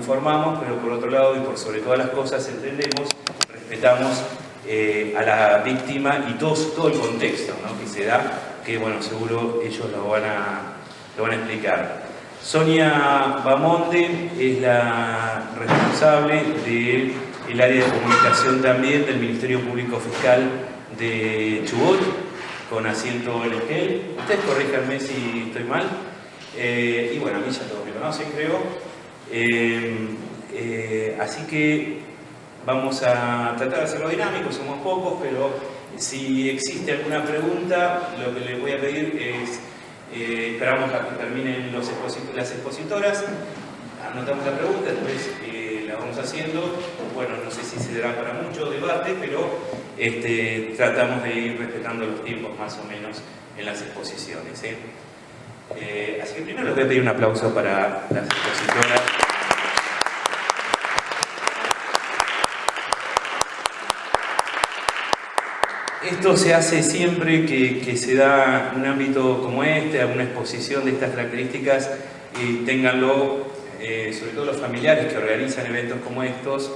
informamos, pero por otro lado y por sobre todas las cosas entendemos, respetamos a la víctima y todo el contexto, ¿no?, que se da, que bueno, seguro ellos lo van a explicar. Sonia Bamonde es la responsable del área de comunicación también del Ministerio Público Fiscal de Chubut, con asiento en Esquel. Ustedes corríjanme si estoy mal. Y bueno, a mí ya todos me conocen, creo. Así que vamos a tratar de hacerlo dinámico, somos pocos, pero si existe alguna pregunta, lo que les voy a pedir es, esperamos a que terminen las expositoras, anotamos la pregunta, después la vamos haciendo. Bueno, no sé si se dará para mucho debate, pero tratamos de ir respetando los tiempos más o menos en las exposiciones. Así que primero les voy a pedir un aplauso para las expositoras. Esto se hace siempre que se da un ámbito como este, una exposición de estas características, y ténganlo, sobre todo los familiares que organizan eventos como estos.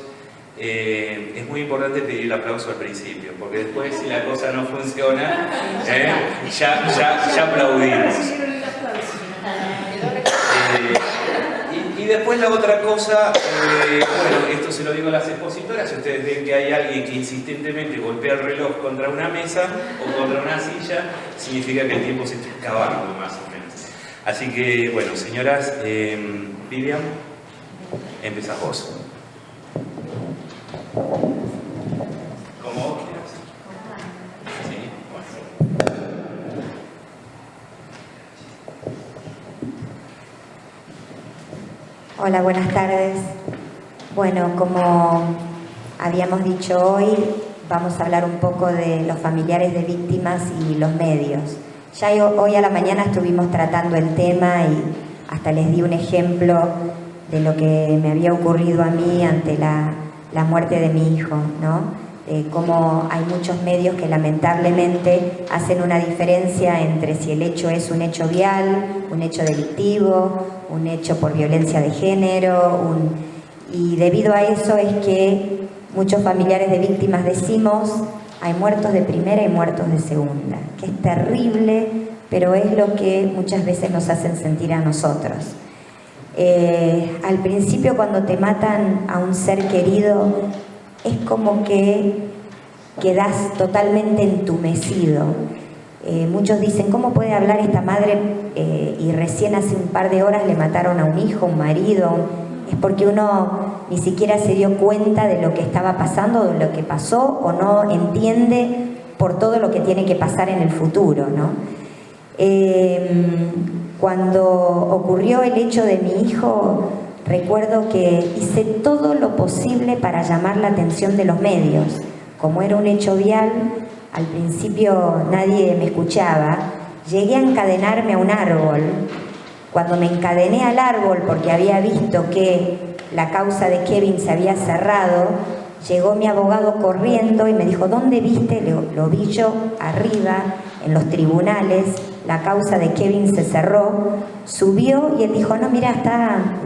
Es muy importante pedir el aplauso al principio, porque después, si la cosa no funciona, ya aplaudimos. Y después la otra cosa, bueno, esto se lo digo a las expositoras: si ustedes ven que hay alguien que insistentemente golpea el reloj contra una mesa o contra una silla, significa que el tiempo se está acabando, más o menos. Así que, bueno, señoras, Vivian, empezás vos. Como vos quieras. Sí, bueno. Hola, buenas tardes. Bueno, como habíamos dicho hoy, vamos a hablar un poco de los familiares de víctimas y los medios. Ya hoy a la mañana estuvimos tratando el tema y hasta les di un ejemplo de lo que me había ocurrido a mí ante la muerte de mi hijo, ¿no? Cómo hay muchos medios que lamentablemente hacen una diferencia entre si el hecho es un hecho vial, un hecho delictivo, un hecho por violencia de género, y debido a eso es que muchos familiares de víctimas decimos: hay muertos de primera y muertos de segunda, que es terrible, pero es lo que muchas veces nos hacen sentir a nosotros. Al principio, cuando te matan a un ser querido, es como que quedás totalmente entumecido. Muchos dicen: ¿cómo puede hablar esta madre? Y recién hace un par de horas le mataron a un hijo, un marido. Es porque uno ni siquiera se dio cuenta de lo que estaba pasando, de lo que pasó, o no entiende por todo lo que tiene que pasar en el futuro, ¿no? Cuando ocurrió el hecho de mi hijo, recuerdo que hice todo lo posible para llamar la atención de los medios. Como era un hecho vial, al principio nadie me escuchaba. Llegué a encadenarme a un árbol. Cuando me encadené al árbol porque había visto que la causa de Kevin se había cerrado, llegó mi abogado corriendo y me dijo: ¿dónde viste? Lo vi yo arriba, en los tribunales, la causa de Kevin se cerró. Subió y él dijo: no, mira,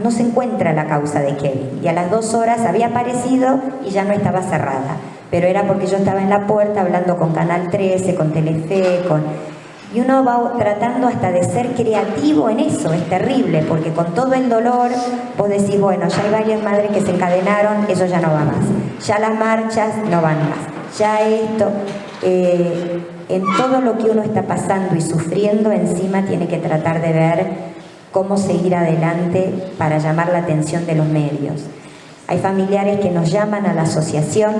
no se encuentra la causa de Kevin. Y a las 2 horas había aparecido y ya no estaba cerrada. Pero era porque yo estaba en la puerta hablando con Canal 13, con Telefe, Y uno va tratando hasta de ser creativo en eso. Es terrible, porque con todo el dolor vos decís: bueno, ya hay varias madres que se encadenaron, eso ya no va más. Ya las marchas no van más. Ya esto... en todo lo que uno está pasando y sufriendo, encima tiene que tratar de ver cómo seguir adelante para llamar la atención de los medios. Hay familiares que nos llaman a la asociación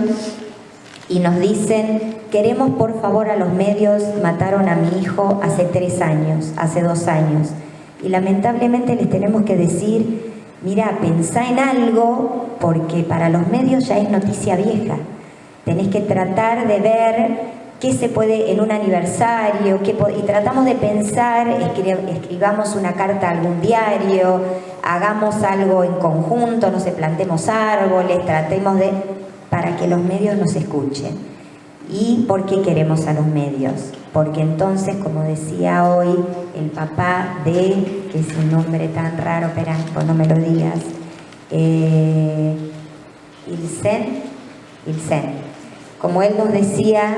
y nos dicen: queremos por favor a los medios, mataron a mi hijo hace 3 años, hace 2 años. Y lamentablemente les tenemos que decir: mira, pensá en algo, porque para los medios ya es noticia vieja. Tenés que tratar de ver qué se puede en un aniversario, y tratamos de pensar, escribamos una carta a algún diario, hagamos algo en conjunto, no sé, plantemos árboles, tratemos de... para que los medios nos escuchen. ¿Y por qué queremos a los medios? Porque entonces, como decía hoy el papá de, que es un nombre tan raro, pero pues no me lo digas, Ilsen. Como él nos decía,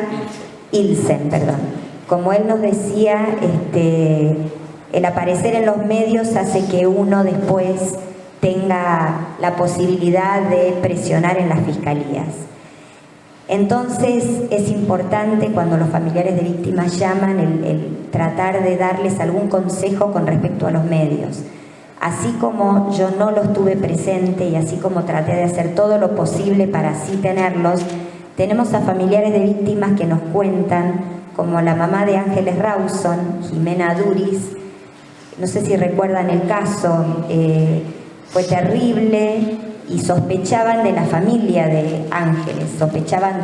Ilsen, perdón. Como él nos decía, el aparecer en los medios hace que uno después tenga la posibilidad de presionar en las fiscalías. Entonces es importante cuando los familiares de víctimas llaman el tratar de darles algún consejo con respecto a los medios. Así como yo no los tuve presente y así como traté de hacer todo lo posible para así tenerlos, tenemos a familiares de víctimas que nos cuentan, como la mamá de Ángeles Rawson, Jimena Duris. No sé si recuerdan el caso, fue terrible y sospechaban de la familia de Ángeles, sospechaban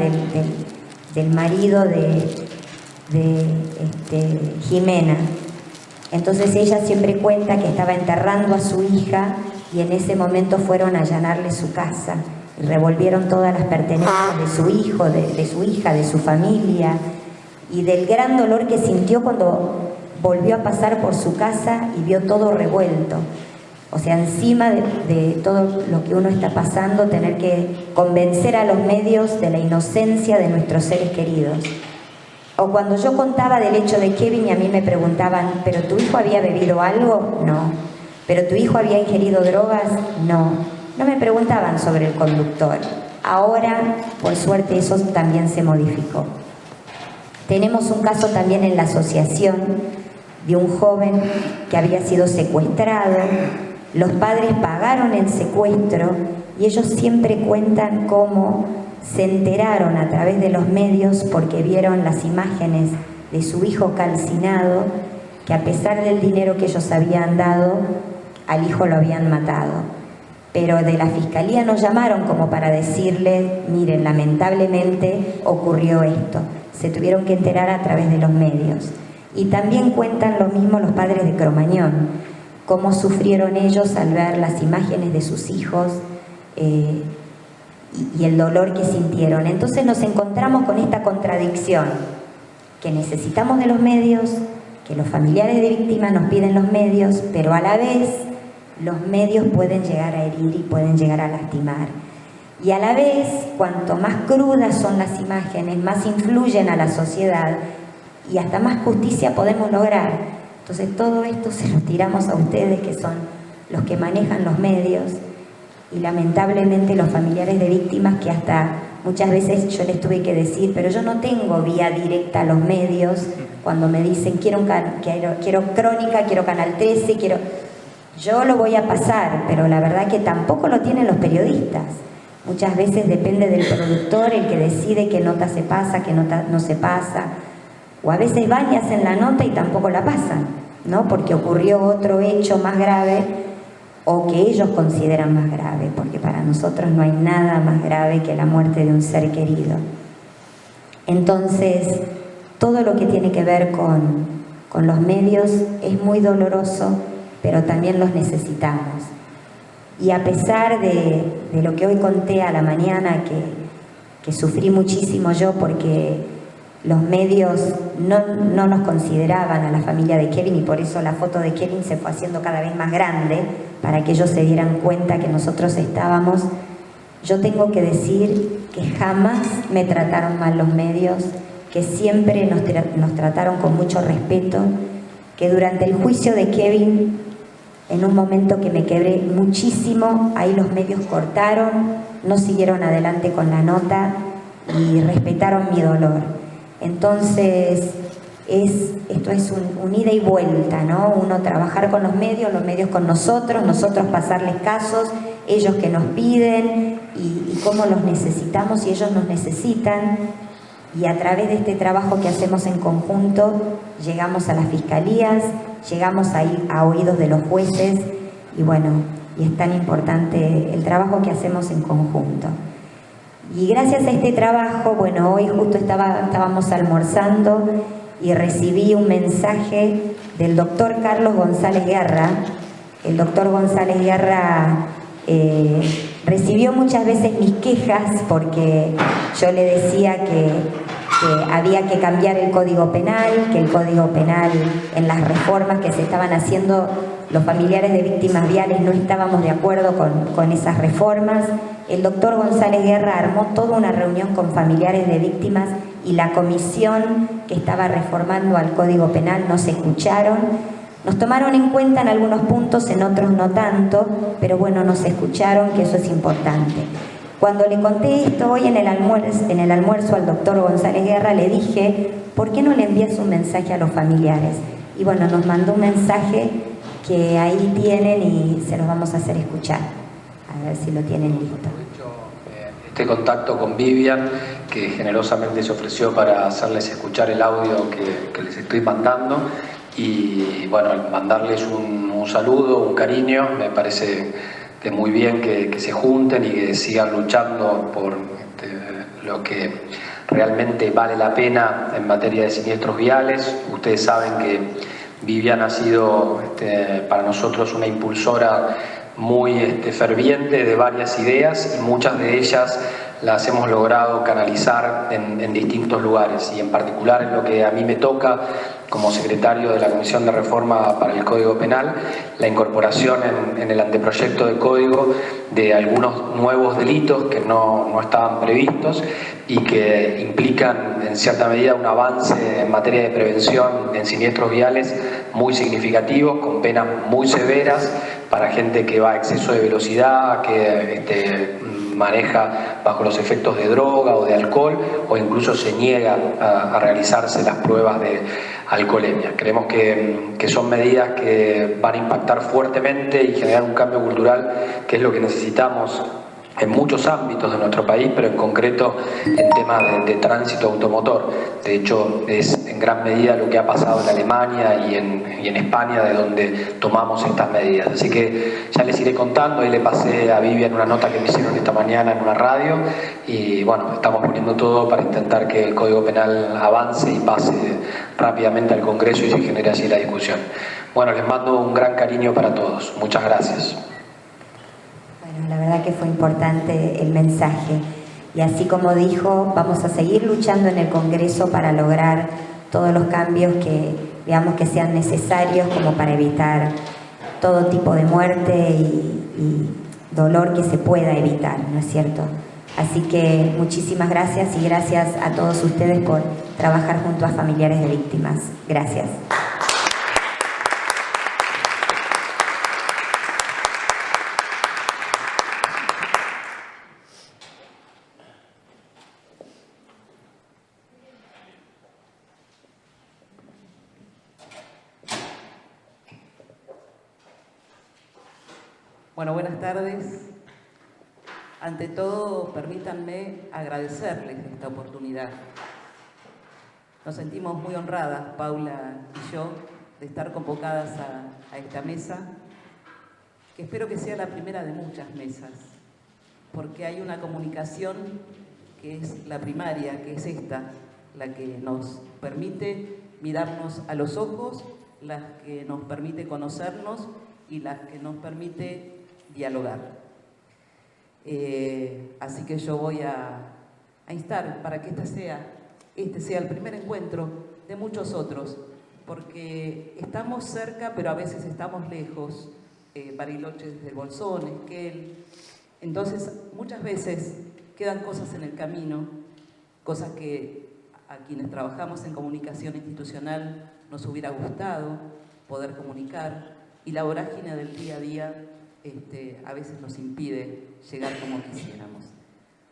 del marido de Jimena. Entonces ella siempre cuenta que estaba enterrando a su hija y en ese momento fueron a allanarle su casa y revolvieron todas las pertenencias de su hijo, de su hija, de su familia, y del gran dolor que sintió cuando volvió a pasar por su casa y vio todo revuelto. O sea, encima de todo lo que uno está pasando, tener que convencer a los medios de la inocencia de nuestros seres queridos. O cuando yo contaba del hecho de Kevin y a mí me preguntaban, ¿pero tu hijo había bebido algo? No. ¿Pero tu hijo había ingerido drogas? No. No me preguntaban sobre el conductor. Ahora, por suerte, eso también se modificó. Tenemos un caso también en la asociación de un joven que había sido secuestrado. Los padres pagaron el secuestro y ellos siempre cuentan cómo se enteraron a través de los medios porque vieron las imágenes de su hijo calcinado, que a pesar del dinero que ellos habían dado, al hijo lo habían matado. Pero de la fiscalía nos llamaron como para decirle, miren, lamentablemente ocurrió esto. Se tuvieron que enterar a través de los medios. Y también cuentan lo mismo los padres de Cromañón, cómo sufrieron ellos al ver las imágenes de sus hijos y el dolor que sintieron. Entonces nos encontramos con esta contradicción, que necesitamos de los medios, que los familiares de víctimas nos piden los medios, pero a la vez los medios pueden llegar a herir y pueden llegar a lastimar. Y a la vez, cuanto más crudas son las imágenes, más influyen a la sociedad y hasta más justicia podemos lograr. Entonces todo esto se lo tiramos a ustedes, que son los que manejan los medios, y lamentablemente los familiares de víctimas, que hasta muchas veces yo les tuve que decir, pero yo no tengo vía directa a los medios, cuando me dicen quiero Crónica, quiero Canal 13, yo lo voy a pasar, pero la verdad que tampoco lo tienen los periodistas. Muchas veces depende del productor el que decide qué nota se pasa, qué nota no se pasa, o a veces van y hacen la nota y tampoco la pasan, ¿no? Porque ocurrió otro hecho más grave o que ellos consideran más grave, porque para nosotros no hay nada más grave que la muerte de un ser querido. Entonces, todo lo que tiene que ver con los medios es muy doloroso, pero también los necesitamos. Y a pesar de lo que hoy conté a la mañana, que sufrí muchísimo yo porque los medios no nos consideraban a la familia de Kevin, y por eso la foto de Kevin se fue haciendo cada vez más grande para que ellos se dieran cuenta que nosotros estábamos. Yo tengo que decir que jamás me trataron mal los medios, que siempre nos trataron con mucho respeto, que durante el juicio de Kevin, en un momento que me quebré muchísimo, ahí los medios cortaron, no siguieron adelante con la nota y respetaron mi dolor. Entonces, esto es un ida y vuelta, ¿no? Uno trabajar con los medios con nosotros pasarles casos, ellos que nos piden y cómo los necesitamos y ellos nos necesitan. Y a través de este trabajo que hacemos en conjunto, llegamos a las fiscalías, llegamos a oídos de los jueces y bueno, y es tan importante el trabajo que hacemos en conjunto. Y gracias a este trabajo, bueno, hoy justo estábamos almorzando y recibí un mensaje del doctor Carlos González Guerra. El doctor González Guerra recibió muchas veces mis quejas porque yo le decía que había que cambiar el Código Penal, que el Código Penal en las reformas que se estaban haciendo los familiares de víctimas viales no estábamos de acuerdo con esas reformas. El doctor González Guerra armó toda una reunión con familiares de víctimas y la comisión que estaba reformando al Código Penal no se escucharon. Nos tomaron en cuenta en algunos puntos, en otros no tanto, pero bueno, nos escucharon, que eso es importante. Cuando le conté esto hoy en el almuerzo al doctor González Guerra, le dije, ¿por qué no le envías un mensaje a los familiares? Y bueno, nos mandó un mensaje que ahí tienen y se los vamos a hacer escuchar. A ver si lo tienen listo. Este contacto con Vivian, que generosamente se ofreció para hacerles escuchar el audio que les estoy mandando. Y bueno, mandarles un saludo, un cariño. Me parece que muy bien que se junten y que sigan luchando por lo que realmente vale la pena en materia de siniestros viales. Ustedes saben que Vivian ha sido para nosotros una impulsora muy ferviente de varias ideas, y muchas de ellas las hemos logrado canalizar en distintos lugares, y en particular en lo que a mí me toca como secretario de la Comisión de Reforma para el Código Penal, la incorporación en el anteproyecto de código de algunos nuevos delitos que no estaban previstos y que implican en cierta medida un avance en materia de prevención en siniestros viales muy significativos, con penas muy severas para gente que va a exceso de velocidad, que maneja bajo los efectos de droga o de alcohol, o incluso se niega a realizarse las pruebas de alcoholemia. Creemos que son medidas que van a impactar fuertemente y generar un cambio cultural, que es lo que necesitamos en muchos ámbitos de nuestro país, pero en concreto en temas de tránsito automotor. De hecho, es en gran medida lo que ha pasado en Alemania y en España, de donde tomamos estas medidas. Así que ya les iré contando. Ahí le pasé a Vivian una nota que me hicieron esta mañana en una radio, y bueno, estamos poniendo todo para intentar que el Código Penal avance y pase rápidamente al Congreso y se genere así la discusión. Bueno, les mando un gran cariño para todos. Muchas gracias. La verdad que fue importante el mensaje, y así como dijo, vamos a seguir luchando en el Congreso para lograr todos los cambios que veamos que sean necesarios, como para evitar todo tipo de muerte y dolor que se pueda evitar, ¿no es cierto? Así que muchísimas gracias, y gracias a todos ustedes por trabajar junto a familiares de víctimas. Gracias. Bueno, buenas tardes. Ante todo, permítanme agradecerles esta oportunidad. Nos sentimos muy honradas, Paula y yo, de estar convocadas a esta mesa, que espero que sea la primera de muchas mesas, porque hay una comunicación que es la primaria, que es esta, la que nos permite mirarnos a los ojos, la que nos permite conocernos y la que nos permite dialogar. Así que yo voy a instar para que este sea el primer encuentro de muchos otros, porque estamos cerca, pero a veces estamos lejos. Bariloche desde Bolsón, Esquel. Entonces, muchas veces quedan cosas en el camino, cosas que a quienes trabajamos en comunicación institucional nos hubiera gustado poder comunicar, y la vorágine del día a día a veces nos impide llegar como quisiéramos.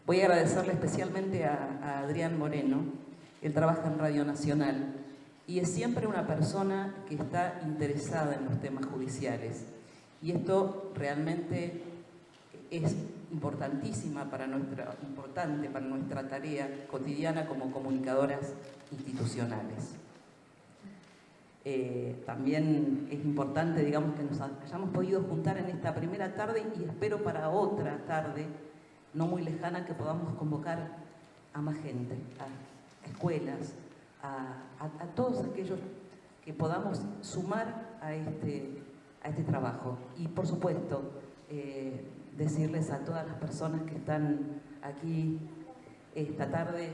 Voy a agradecerle especialmente a Adrián Moreno. Él trabaja en Radio Nacional y es siempre una persona que está interesada en los temas judiciales. Y esto realmente es importante para nuestra tarea cotidiana como comunicadoras institucionales. También es importante, digamos, que nos hayamos podido juntar en esta primera tarde, y espero para otra tarde, no muy lejana, que podamos convocar a más gente, a escuelas, a todos aquellos que podamos sumar a este trabajo. Y por supuesto, decirles a todas las personas que están aquí esta tarde,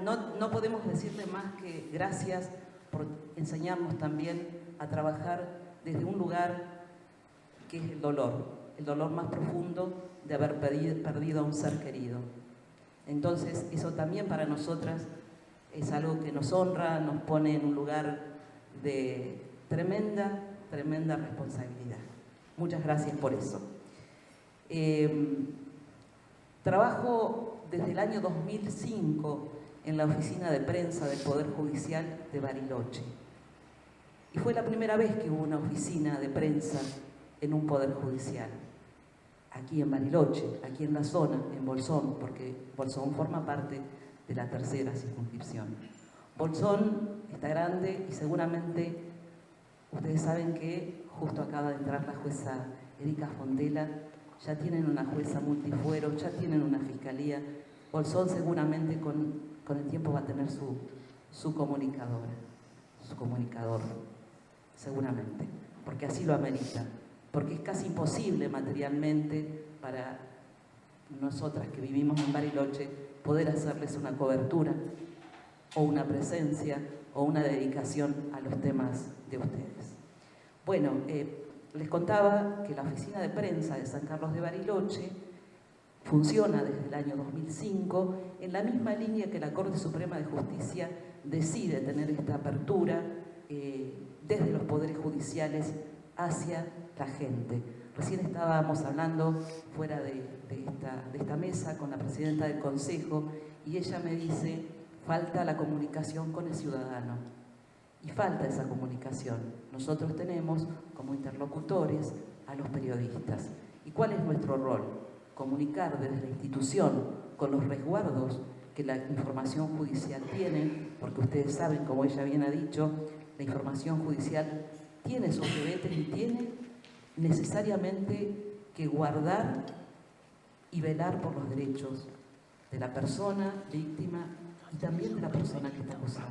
no podemos decirle más que gracias por enseñarnos también a trabajar desde un lugar que es el dolor más profundo de haber perdido a un ser querido. Entonces, eso también para nosotras es algo que nos honra, nos pone en un lugar de tremenda responsabilidad. Muchas gracias por eso. Trabajo desde el año 2005 en la oficina de prensa del Poder Judicial de Bariloche. Y fue la primera vez que hubo una oficina de prensa en un Poder Judicial. Aquí en Bariloche, aquí en la zona, en Bolsón, porque Bolsón forma parte de la tercera circunscripción. Bolsón está grande y seguramente ustedes saben que justo acaba de entrar la jueza Erika Fontela, ya tienen una jueza multifuero, ya tienen una fiscalía. Bolsón seguramente con el tiempo va a tener su comunicador, seguramente, porque así lo amerita, porque es casi imposible materialmente para nosotras que vivimos en Bariloche poder hacerles una cobertura o una presencia o una dedicación a los temas de ustedes. Bueno, les contaba que la oficina de prensa de San Carlos de Bariloche funciona desde el año 2005 en la misma línea que la Corte Suprema de Justicia decide tener esta apertura desde los poderes judiciales hacia la gente. Recién estábamos hablando fuera de esta mesa con la presidenta del Consejo y ella me dice, falta la comunicación con el ciudadano. Y falta esa comunicación. Nosotros tenemos como interlocutores a los periodistas. ¿Y cuál es nuestro rol? Comunicar desde la institución con los resguardos que la información judicial tiene, porque ustedes saben, como ella bien ha dicho, la información judicial tiene sus deberes y tiene necesariamente que guardar y velar por los derechos de la persona víctima y también de la persona que está acusada.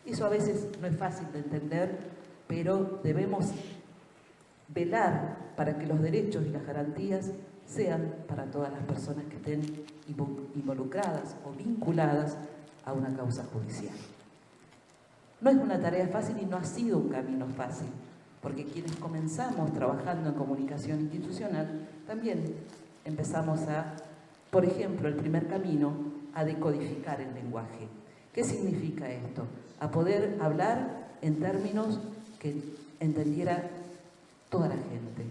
Eso a veces no es fácil de entender, pero debemos velar para que los derechos y las garantías sean para todas las personas que estén involucradas o vinculadas a una causa judicial. No es una tarea fácil y no ha sido un camino fácil, porque quienes comenzamos trabajando en comunicación institucional también empezamos por ejemplo, el primer camino, a decodificar el lenguaje. ¿Qué significa esto? A poder hablar en términos que entendiera toda la gente,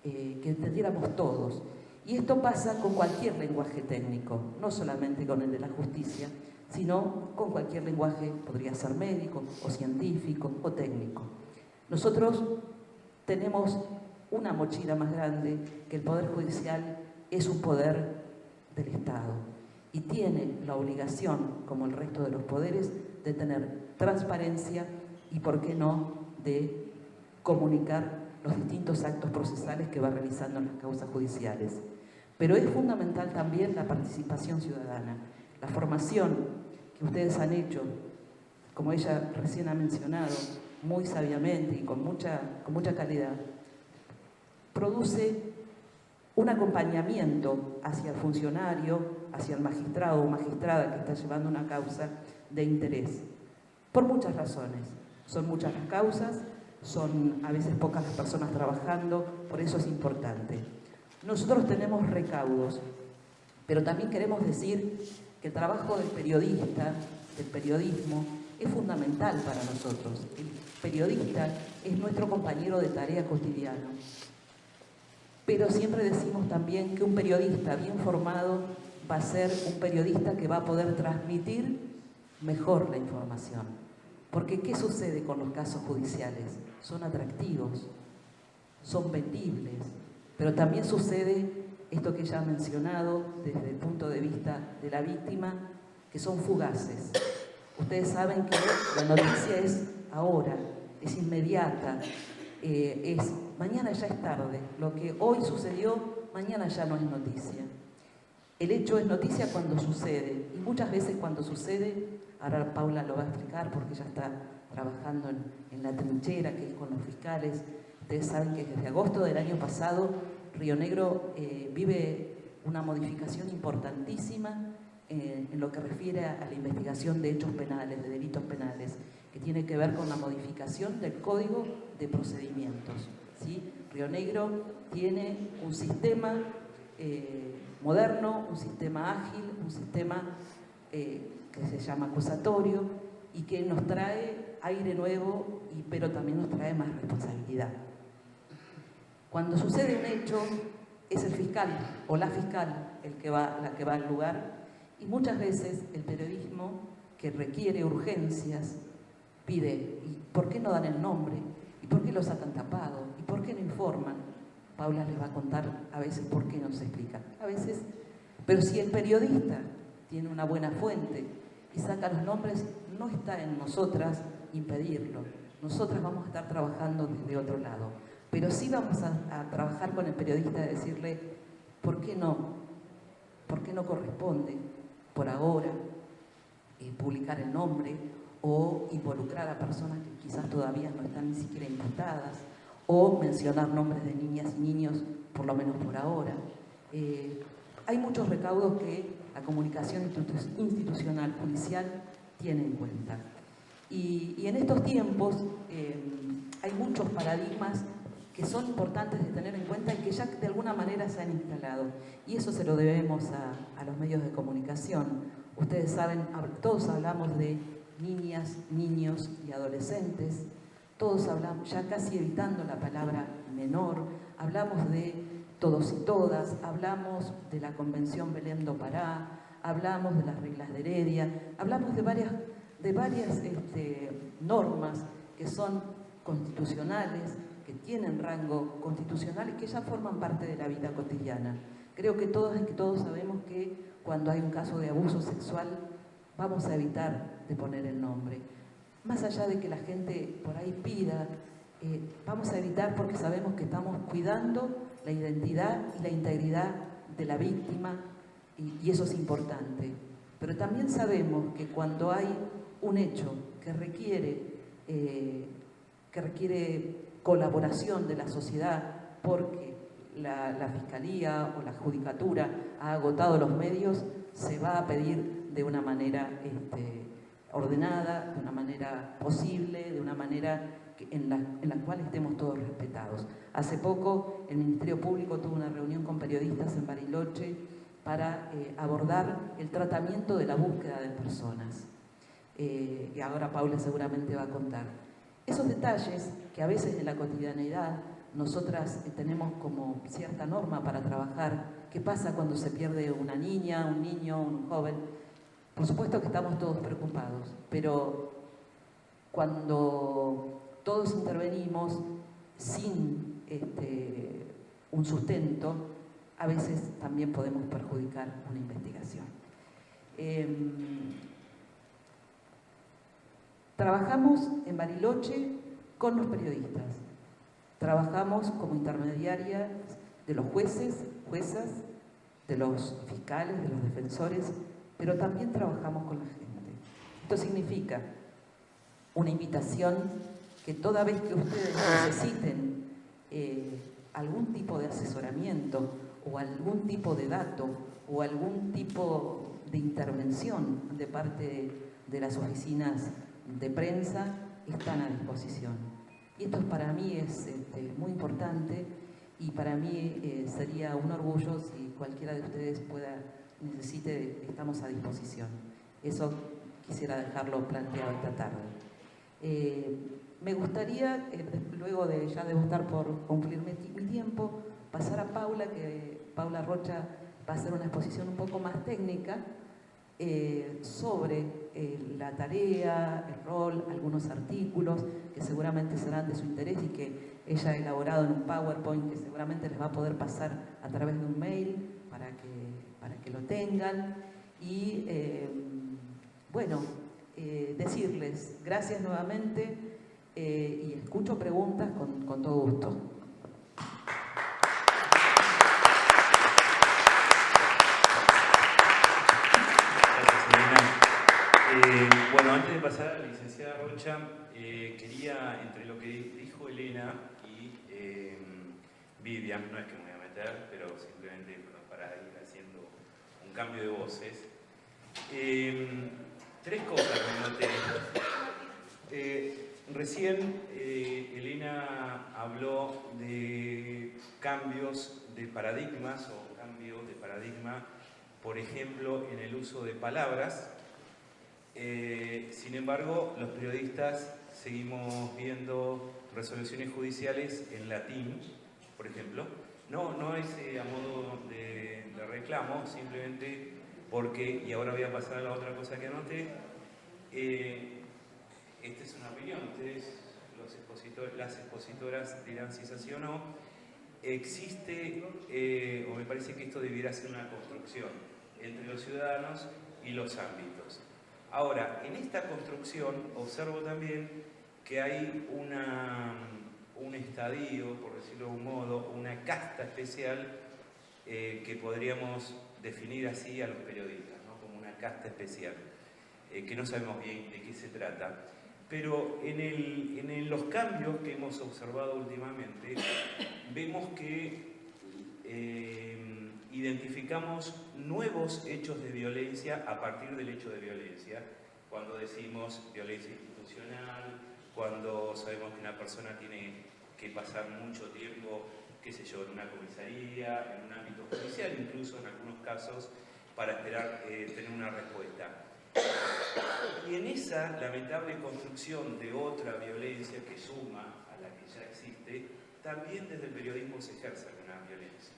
que entendiéramos todos. Y esto pasa con cualquier lenguaje técnico, no solamente con el de la justicia, sino con cualquier lenguaje, podría ser médico o científico o técnico. Nosotros tenemos una mochila más grande, que el Poder Judicial es un poder del Estado y tiene la obligación, como el resto de los poderes, de tener transparencia y, por qué no, de comunicar los distintos actos procesales que va realizando en las causas judiciales. Pero es fundamental también la participación ciudadana, la formación que ustedes han hecho, como ella recién ha mencionado, muy sabiamente y con mucha calidad, produce un acompañamiento hacia el funcionario, hacia el magistrado o magistrada que está llevando una causa de interés, por muchas razones. Son muchas las causas, son a veces pocas las personas trabajando, por eso es importante. Nosotros tenemos recaudos, pero también queremos decir que el trabajo del periodista, del periodismo, es fundamental para nosotros. El periodista es nuestro compañero de tarea cotidiano. Pero siempre decimos también que un periodista bien formado va a ser un periodista que va a poder transmitir mejor la información. Porque ¿qué sucede con los casos judiciales? Son atractivos, son vendibles, pero también sucede esto que ya ha mencionado desde el punto de vista de la víctima, que son fugaces. Ustedes saben que la noticia es ahora, es inmediata, mañana ya es tarde. Lo que hoy sucedió, mañana ya no es noticia. El hecho es noticia cuando sucede, y muchas veces cuando sucede, ahora Paula lo va a explicar porque ella está trabajando en la trinchera, que es con los fiscales. Ustedes saben que desde agosto del año pasado Río Negro vive una modificación importantísima en lo que refiere a la investigación de hechos penales, de delitos penales, que tiene que ver con la modificación del Código de Procedimientos, ¿sí? Río Negro tiene un sistema moderno, un sistema ágil, un sistema que se llama acusatorio y que nos trae aire nuevo, pero también nos trae más responsabilidad. Cuando sucede un hecho, es el fiscal o la fiscal la que va al lugar, y muchas veces el periodismo, que requiere urgencias, pide: ¿y por qué no dan el nombre? ¿Y por qué lo sacan tapado? ¿Y por qué no informan? Paula les va a contar a veces por qué no se explica. A veces, pero si el periodista tiene una buena fuente y saca los nombres, no está en nosotras impedirlo. Nosotras vamos a estar trabajando desde otro lado. Pero sí vamos a trabajar con el periodista, de decirle: ¿por qué no? ¿Por qué no corresponde por ahora publicar el nombre o involucrar a personas que quizás todavía no están ni siquiera imputadas, o mencionar nombres de niñas y niños, por lo menos por ahora? Hay muchos recaudos que la comunicación institucional policial tiene en cuenta. Y en estos tiempos hay muchos paradigmas que son importantes de tener en cuenta y que ya de alguna manera se han instalado. Y eso se lo debemos a los medios de comunicación. Ustedes saben, todos hablamos de niñas, niños y adolescentes. Todos hablamos, ya casi evitando la palabra menor, hablamos de todos y todas, hablamos de la Convención Belém do Pará, hablamos de las reglas de Heredia, hablamos de varias normas que son constitucionales, que tienen rango constitucional y que ya forman parte de la vida cotidiana. Creo que todos sabemos que cuando hay un caso de abuso sexual vamos a evitar de poner el nombre. Más allá de que la gente por ahí pida, vamos a evitar porque sabemos que estamos cuidando la identidad y la integridad de la víctima y eso es importante. Pero también sabemos que cuando hay un hecho que requiere colaboración de la sociedad porque la Fiscalía o la Judicatura ha agotado los medios, se va a pedir de una manera ordenada, de una manera posible, de una manera en la cual estemos todos respetados. Hace poco el Ministerio Público tuvo una reunión con periodistas en Bariloche para abordar el tratamiento de la búsqueda de personas. Y ahora Paula seguramente va a contar. Esos detalles que a veces en la cotidianeidad nosotras tenemos como cierta norma para trabajar. ¿Qué pasa cuando se pierde una niña, un niño, un joven? Por supuesto que estamos todos preocupados, pero cuando todos intervenimos sin un sustento, a veces también podemos perjudicar una investigación. Trabajamos en Bariloche con los periodistas, trabajamos como intermediarias de los jueces, juezas, de los fiscales, de los defensores, pero también trabajamos con la gente. Esto significa una invitación que toda vez que ustedes necesiten algún tipo de asesoramiento o algún tipo de dato o algún tipo de intervención de parte de las oficinas de prensa, están a disposición. Y esto para mí es muy importante y para mí sería un orgullo si cualquiera de ustedes necesite, estamos a disposición. Eso quisiera dejarlo planteado esta tarde. Me gustaría, luego ya debo estar por cumplir mi tiempo, pasar a Paula, que Paula Rocha va a hacer una exposición un poco más técnica sobre la tarea, el rol, algunos artículos que seguramente serán de su interés y que ella ha elaborado en un PowerPoint que seguramente les va a poder pasar a través de un mail para que lo tengan. Y decirles gracias nuevamente y escucho preguntas con todo gusto. Bueno, antes de pasar a la licenciada Rocha, quería, entre lo que dijo Elena y Vivian, no es que me voy a meter, pero simplemente para ir haciendo un cambio de voces, Tres cosas me noté. Recién Elena habló de cambios de paradigmas o cambios de paradigma, por ejemplo, en el uso de palabras. Sin embargo, los periodistas seguimos viendo resoluciones judiciales en latín, por ejemplo. No es a modo de reclamo, simplemente porque, y ahora voy a pasar a la otra cosa que anoté, esta es una opinión, ustedes, las expositoras dirán si es así o no, existe, o me parece que esto debiera ser una construcción entre los ciudadanos y los ámbitos. Ahora, en esta construcción observo también que hay un estadio, por decirlo de un modo, una casta especial que podríamos definir así a los periodistas, ¿no? Como una casta especial, que no sabemos bien de qué se trata. Pero en los cambios que hemos observado últimamente, vemos que identificamos nuevos hechos de violencia a partir del hecho de violencia. Cuando decimos violencia institucional, cuando sabemos que una persona tiene que pasar mucho tiempo, qué sé yo, en una comisaría, en un ámbito judicial, incluso en algunos casos, para esperar tener una respuesta. Y en esa lamentable construcción de otra violencia que suma a la que ya existe, también desde el periodismo se ejerce una violencia.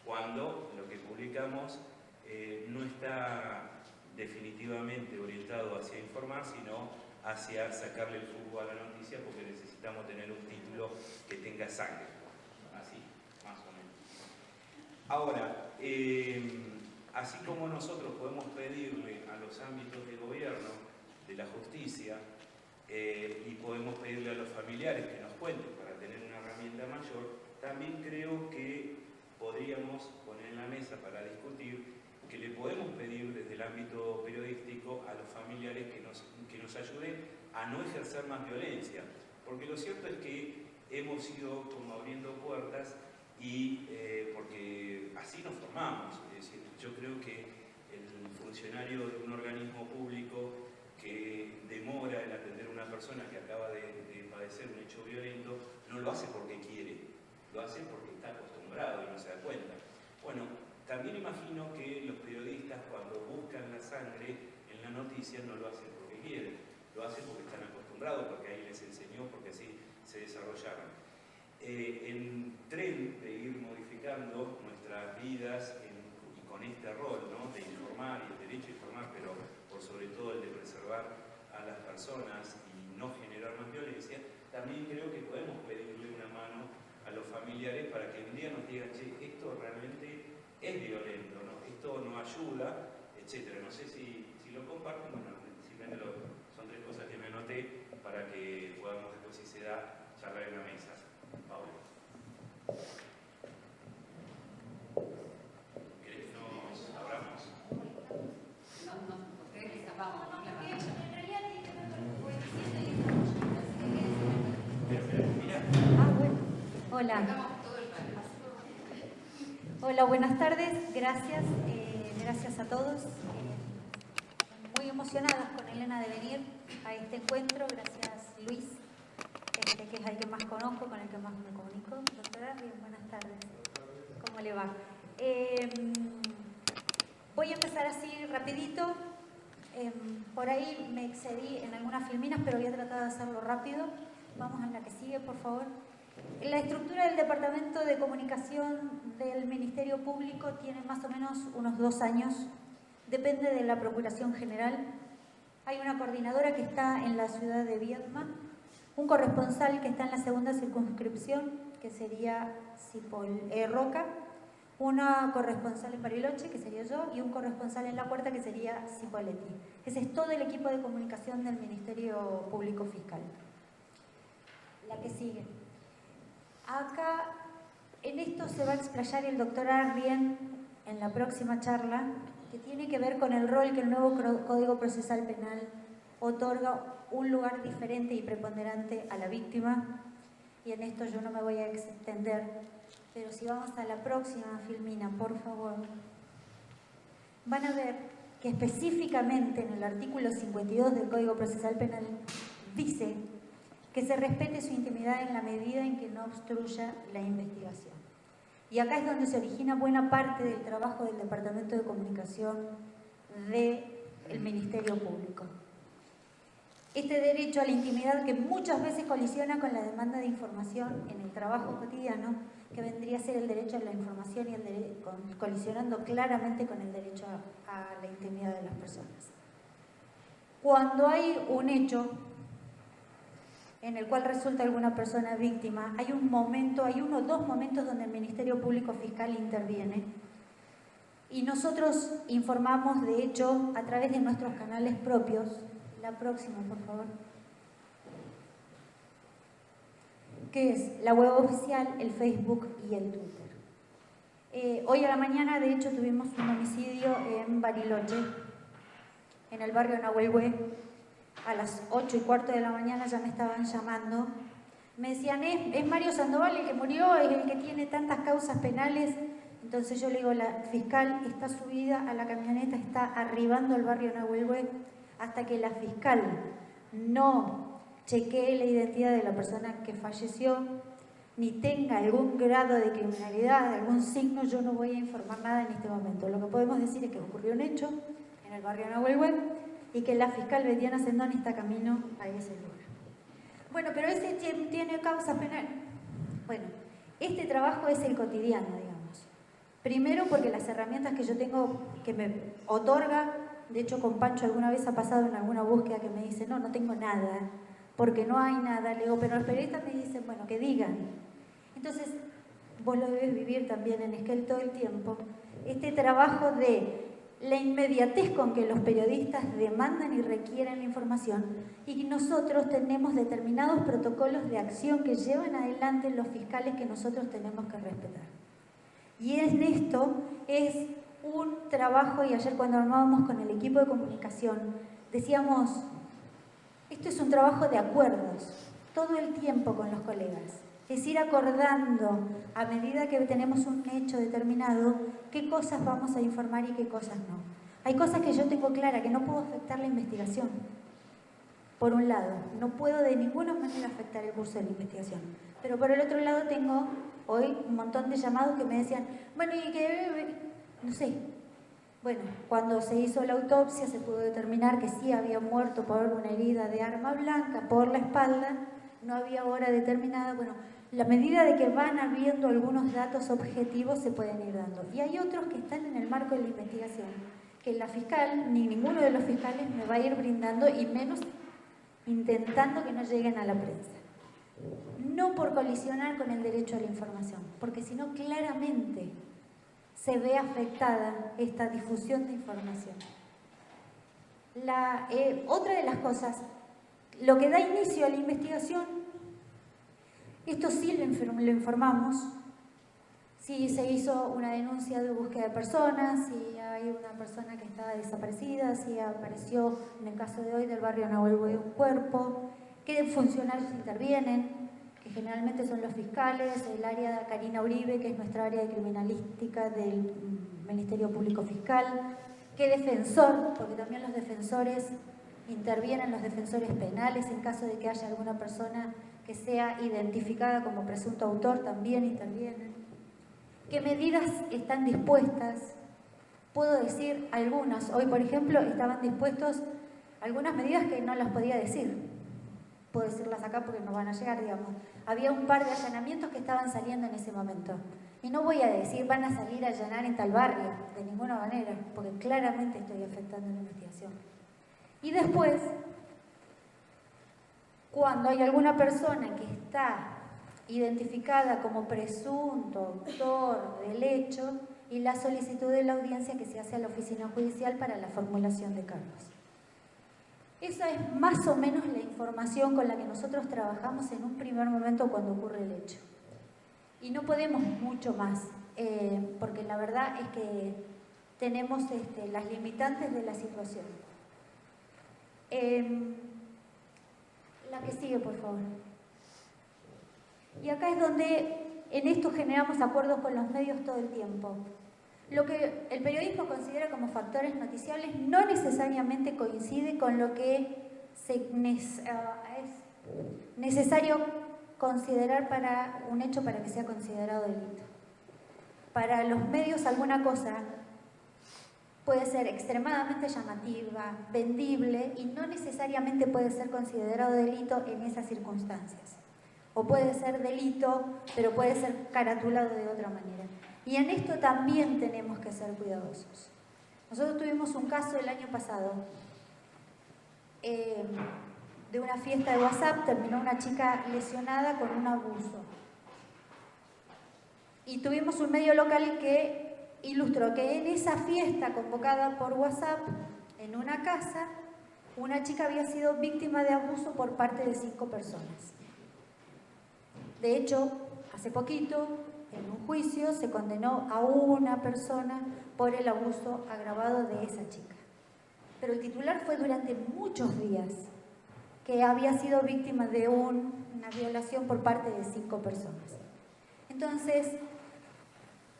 Cuando lo que publicamos no está definitivamente orientado hacia informar, sino hacia sacarle el jugo a la noticia, porque necesitamos tener un título que tenga sangre. Así, más o menos. Ahora, así como nosotros podemos pedirle a los ámbitos de gobierno, de la justicia, y podemos pedirle a los familiares que nos cuenten para tener una herramienta mayor, también creo que podríamos poner en la mesa para discutir que le podemos pedir desde el ámbito periodístico a los familiares que nos ayuden a no ejercer más violencia. Porque lo cierto es que hemos ido como abriendo puertas y porque así nos formamos. Es decir, yo creo que el funcionario de un organismo público que demora en atender a una persona que acaba de padecer un hecho violento, no lo hace porque quiere, lo hace porque está acostumbrado y no se da cuenta. Bueno, también imagino que los periodistas cuando buscan la sangre en la noticia no lo hacen porque quieren, lo hacen porque están acostumbrados, porque ahí les enseñó, porque así se desarrollaron. En tren de ir modificando nuestras vidas y con este rol, ¿no?, de informar y el derecho a informar, pero por sobre todo el de preservar a las personas y no generar más violencia, también creo que podemos pedirle una mano a los familiares para que un día nos digan, che, esto realmente es violento, ¿no? Esto no ayuda, etc. No sé si lo comparten, bueno, simplemente son tres cosas que me anoté para que podamos después, si se da, charlar en la mesa. Pablo. ¿Querés que nos abramos? No, ustedes les vamos. En realidad tiene que ver con lo que voy diciendo y Mira. bueno. Hola. Hola, buenas tardes. Gracias. Gracias a todos. Muy emocionadas con Elena de venir a este encuentro. Gracias, Luis, que es el que más conozco, con el que más me comunico. Doctora, bien, buenas tardes. ¿Cómo le va? Voy a empezar así rapidito. Por ahí me excedí en algunas filminas, pero voy a tratar de hacerlo rápido. Vamos a la que sigue, por favor. La estructura del Departamento de Comunicación del Ministerio Público tiene más o menos unos 2 años. Depende de la Procuración General. Hay una coordinadora que está en la ciudad de Viedma, un corresponsal que está en la segunda circunscripción, que sería Roca, una corresponsal en Bariloche, que sería yo, y un corresponsal en la cuarta, que sería Cipolletti. Ese es todo el equipo de comunicación del Ministerio Público Fiscal. La que sigue. Acá, en esto se va a explayar el doctor Arrien en la próxima charla, que tiene que ver con el rol que el nuevo Código Procesal Penal otorga un lugar diferente y preponderante a la víctima, y en esto yo no me voy a extender, pero si vamos a la próxima filmina, por favor, van a ver que específicamente en el artículo 52 del Código Procesal Penal dice que se respete su intimidad en la medida en que no obstruya la investigación. Y acá es donde se origina buena parte del trabajo del Departamento de Comunicación del Ministerio Público. Este derecho a la intimidad que muchas veces colisiona con la demanda de información en el trabajo cotidiano, que vendría a ser el derecho a la información y colisionando claramente con el derecho a la intimidad de las personas. Cuando hay un hecho en el cual resulta alguna persona víctima, hay un momento, hay uno o dos momentos donde el Ministerio Público Fiscal interviene y nosotros informamos, de hecho, a través de nuestros canales propios. La próxima, por favor. Que es la web oficial, el Facebook y el Twitter. Hoy a la mañana, de hecho, tuvimos un homicidio en Bariloche, en el barrio Nahuelhue. A las 8:15 de la mañana ya me estaban llamando. Me decían, es Mario Sandoval el que murió, es el que tiene tantas causas penales. Entonces yo le digo, la fiscal está subida a la camioneta, está arribando al barrio Nahuelhue, hasta que la fiscal no chequee la identidad de la persona que falleció, ni tenga algún grado de criminalidad, algún signo, yo no voy a informar nada en este momento. Lo que podemos decir es que ocurrió un hecho en el barrio Nahuelhue y que la fiscal Betiana Sendón está camino a ese lugar. Bueno, pero ese tiene causa penal. Bueno, este trabajo es el cotidiano, digamos. Primero porque las herramientas que yo tengo, que me otorga, de hecho con Pancho alguna vez ha pasado en alguna búsqueda que me dice, no tengo nada, porque no hay nada. Le digo, pero los periodistas me dicen, bueno, que digan. Entonces, vos lo debes vivir también en Esquel todo el tiempo, este trabajo de la inmediatez con que los periodistas demandan y requieren la información, y nosotros tenemos determinados protocolos de acción que llevan adelante los fiscales que nosotros tenemos que respetar. Y en esto es un trabajo, y ayer cuando armábamos con el equipo de comunicación, decíamos, esto es un trabajo de acuerdos, todo el tiempo con los colegas. Es ir acordando, a medida que tenemos un hecho determinado, qué cosas vamos a informar y qué cosas no. Hay cosas que yo tengo clara, que no puedo afectar la investigación. Por un lado, no puedo de ninguna manera afectar el curso de la investigación. Pero por el otro lado tengo hoy un montón de llamados que me decían, bueno, y que, no sé. Bueno, cuando se hizo la autopsia se pudo determinar que sí había muerto por una herida de arma blanca por la espalda, no había hora determinada. Bueno, la medida de que van habiendo algunos datos objetivos se pueden ir dando. Y hay otros que están en el marco de la investigación, que la fiscal, ni ninguno de los fiscales me va a ir brindando, y menos intentando que no lleguen a la prensa. No por colisionar con el derecho a la información, porque si no claramente se ve afectada esta difusión de información. Otra de las cosas, lo que da inicio a la investigación, esto sí lo informamos, si se hizo una denuncia de búsqueda de personas, si hay una persona que está desaparecida, si apareció, en el caso de hoy del barrio Nahuelhue, un cuerpo, qué funcionarios intervienen, que generalmente son los fiscales, el área de Karina Uribe, que es nuestra área de criminalística del Ministerio Público Fiscal, qué defensor, porque también los defensores intervienen, los defensores penales, en caso de que haya alguna persona que sea identificada como presunto autor, también intervienen. ¿Qué medidas están dispuestas? Puedo decir algunas. Hoy, por ejemplo, estaban dispuestos algunas medidas que no las podía decir. Puedo decirlas acá porque no van a llegar, digamos. Había un par de allanamientos que estaban saliendo en ese momento. Y no voy a decir, van a salir a allanar en tal barrio, de ninguna manera, porque claramente estoy afectando la investigación. Y después, cuando hay alguna persona que está identificada como presunto autor del hecho, y la solicitud de la audiencia que se hace a la oficina judicial para la formulación de cargos. Esa es más o menos la información con la que nosotros trabajamos en un primer momento cuando ocurre el hecho. Y no podemos mucho más, porque la verdad es que tenemos las limitantes de la situación. La que sigue, por favor. Y acá es donde en esto generamos acuerdos con los medios todo el tiempo. Lo que el periodismo considera como factores noticiables no necesariamente coincide con lo que es necesario considerar para un hecho para que sea considerado delito. Para los medios alguna cosa puede ser extremadamente llamativa, vendible y no necesariamente puede ser considerado delito en esas circunstancias. O puede ser delito, pero puede ser caratulado de otra manera. Y en esto también tenemos que ser cuidadosos. Nosotros tuvimos un caso el año pasado de una fiesta de WhatsApp, terminó una chica lesionada con un abuso. Y tuvimos un medio local que ilustró que en esa fiesta convocada por WhatsApp, en una casa, una chica había sido víctima de abuso por parte de 5 personas. De hecho, hace poquito, en un juicio, se condenó a una persona por el abuso agravado de esa chica. Pero el titular fue durante muchos días que había sido víctima de una violación por parte de 5 personas. Entonces,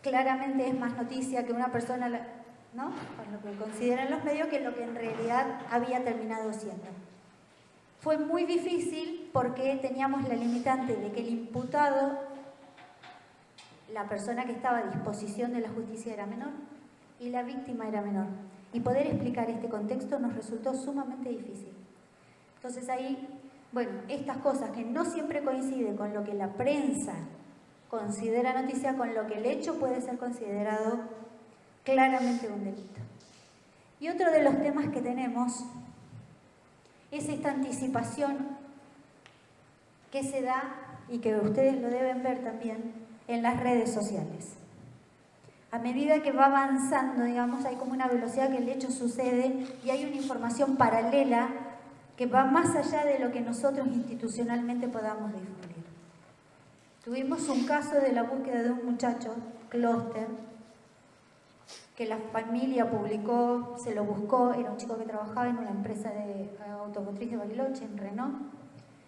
claramente es más noticia que una persona, ¿no?, con lo que consideran los medios, que lo que en realidad había terminado siendo. Fue muy difícil porque teníamos la limitante de que el imputado, la persona que estaba a disposición de la justicia, era menor y la víctima era menor. Y poder explicar este contexto nos resultó sumamente difícil. Entonces ahí, bueno, estas cosas que no siempre coinciden con lo que la prensa considera noticia, con lo que el hecho puede ser considerado claramente un delito. Y otro de los temas que tenemos es esta anticipación que se da, y que ustedes lo deben ver también, en las redes sociales. A medida que va avanzando, digamos, hay como una velocidad que el hecho sucede y hay una información paralela que va más allá de lo que nosotros institucionalmente podamos difundir. Tuvimos un caso de la búsqueda de un muchacho, Clúster, que la familia publicó, se lo buscó, era un chico que trabajaba en una empresa de automotriz de Bariloche, en Renault,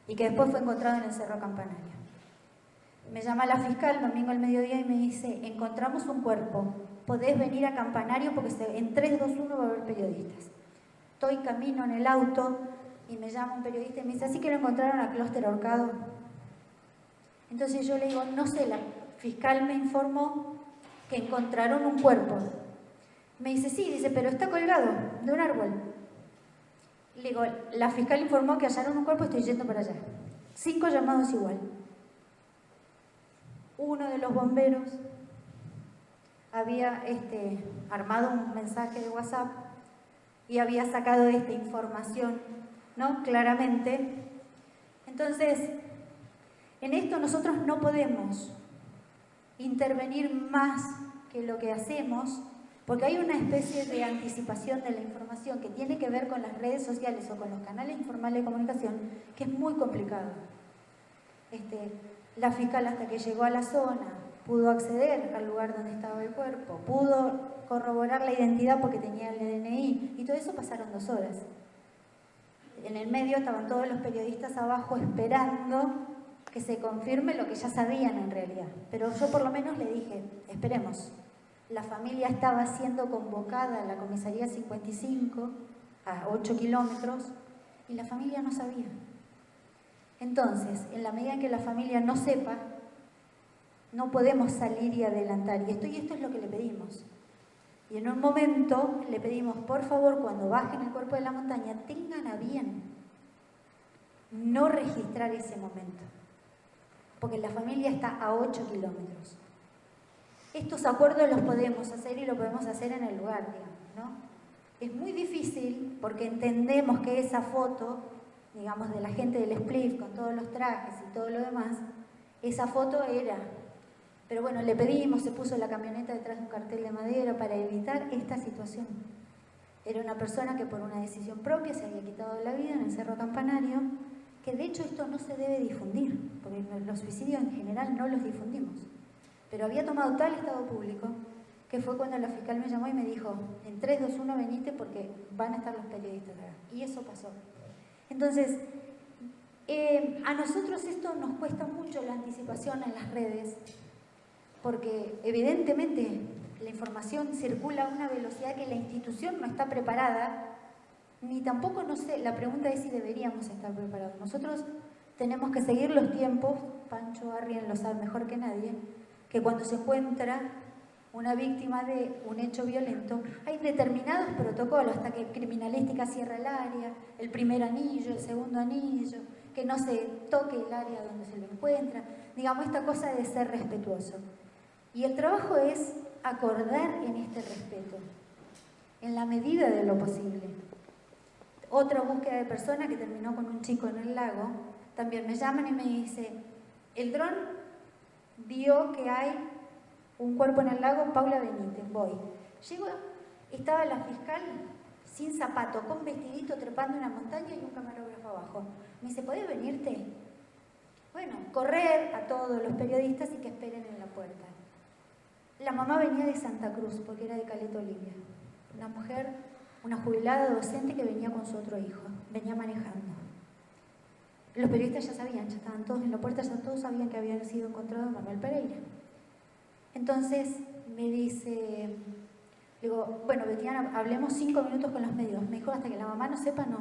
y que después fue encontrado en el Cerro Campanario. Me llama la fiscal domingo al mediodía y me dice: encontramos un cuerpo, podés venir a Campanario porque en 3, 2, 1 va a haber periodistas. Estoy camino en el auto y me llama un periodista y me dice: ¿así que lo encontraron a Clúster ahorcado? Entonces yo le digo: no sé, la fiscal me informó que encontraron un cuerpo. Me dice: sí, dice, pero está colgado de un árbol. Le digo: la fiscal informó que hallaron un cuerpo, estoy yendo para allá. 5 llamados igual. Uno de los bomberos había armado un mensaje de WhatsApp y había sacado esta información, ¿no?, claramente. Entonces, en esto nosotros no podemos intervenir más que lo que hacemos, porque hay una especie de anticipación de la información que tiene que ver con las redes sociales o con los canales informales de comunicación, que es muy complicado. La fiscal, hasta que llegó a la zona, pudo acceder al lugar donde estaba el cuerpo, pudo corroborar la identidad porque tenía el DNI, y todo eso pasaron 2 horas. En el medio estaban todos los periodistas abajo esperando que se confirme lo que ya sabían en realidad. Pero yo por lo menos le dije: esperemos. La familia estaba siendo convocada a la comisaría 55, a 8 kilómetros, y la familia no sabía. Entonces, en la medida en que la familia no sepa, no podemos salir y adelantar. Y esto es lo que le pedimos. Y en un momento le pedimos: por favor, cuando bajen el cuerpo de la montaña, tengan a bien no registrar ese momento, porque la familia está a 8 kilómetros. Estos acuerdos los podemos hacer y lo podemos hacer en el lugar, digamos, ¿no? Es muy difícil porque entendemos que esa foto, digamos, de la gente del Spliff con todos los trajes y todo lo demás, esa foto era. Pero bueno, le pedimos, se puso la camioneta detrás de un cartel de madera para evitar esta situación. Era una persona que por una decisión propia se había quitado la vida en el Cerro Campanario, que de hecho esto no se debe difundir, porque los suicidios en general no los difundimos. Pero había tomado tal estado público que fue cuando la fiscal me llamó y me dijo: en 3, 2, 1 venite porque van a estar los periodistas acá. Y eso pasó. Entonces, a nosotros esto nos cuesta mucho, la anticipación en las redes, porque evidentemente la información circula a una velocidad que la institución no está preparada, ni tampoco, no sé, la pregunta es si deberíamos estar preparados. Nosotros tenemos que seguir los tiempos, Pancho Arrien lo sabe mejor que nadie, que cuando se encuentra una víctima de un hecho violento, hay determinados protocolos, hasta que criminalística cierra el área, el primer anillo, el segundo anillo, que no se toque el área donde se lo encuentra, digamos, esta cosa de ser respetuoso. Y el trabajo es acordar en este respeto, en la medida de lo posible. Otra búsqueda de persona que terminó con un chico en el lago, también me llaman y me dice, el dron vio que hay un cuerpo en el lago, Paula Benítez, voy. Llego, estaba la fiscal sin zapato, con vestidito, trepando en la montaña y un camarógrafo abajo. Me dice, ¿podés venirte? Bueno, correr a todos los periodistas y que esperen en la puerta. La mamá venía de Santa Cruz, porque era de Caleta Olivia. Una mujer, una jubilada docente que venía con su otro hijo, venía manejando. Los periodistas ya sabían, ya estaban todos en la puerta, ya todos sabían que había sido encontrado Manuel Pereira. Entonces me dice, le digo, bueno, Betiana, hablemos 5 minutos con los medios. Me dijo, hasta que la mamá no sepa, no.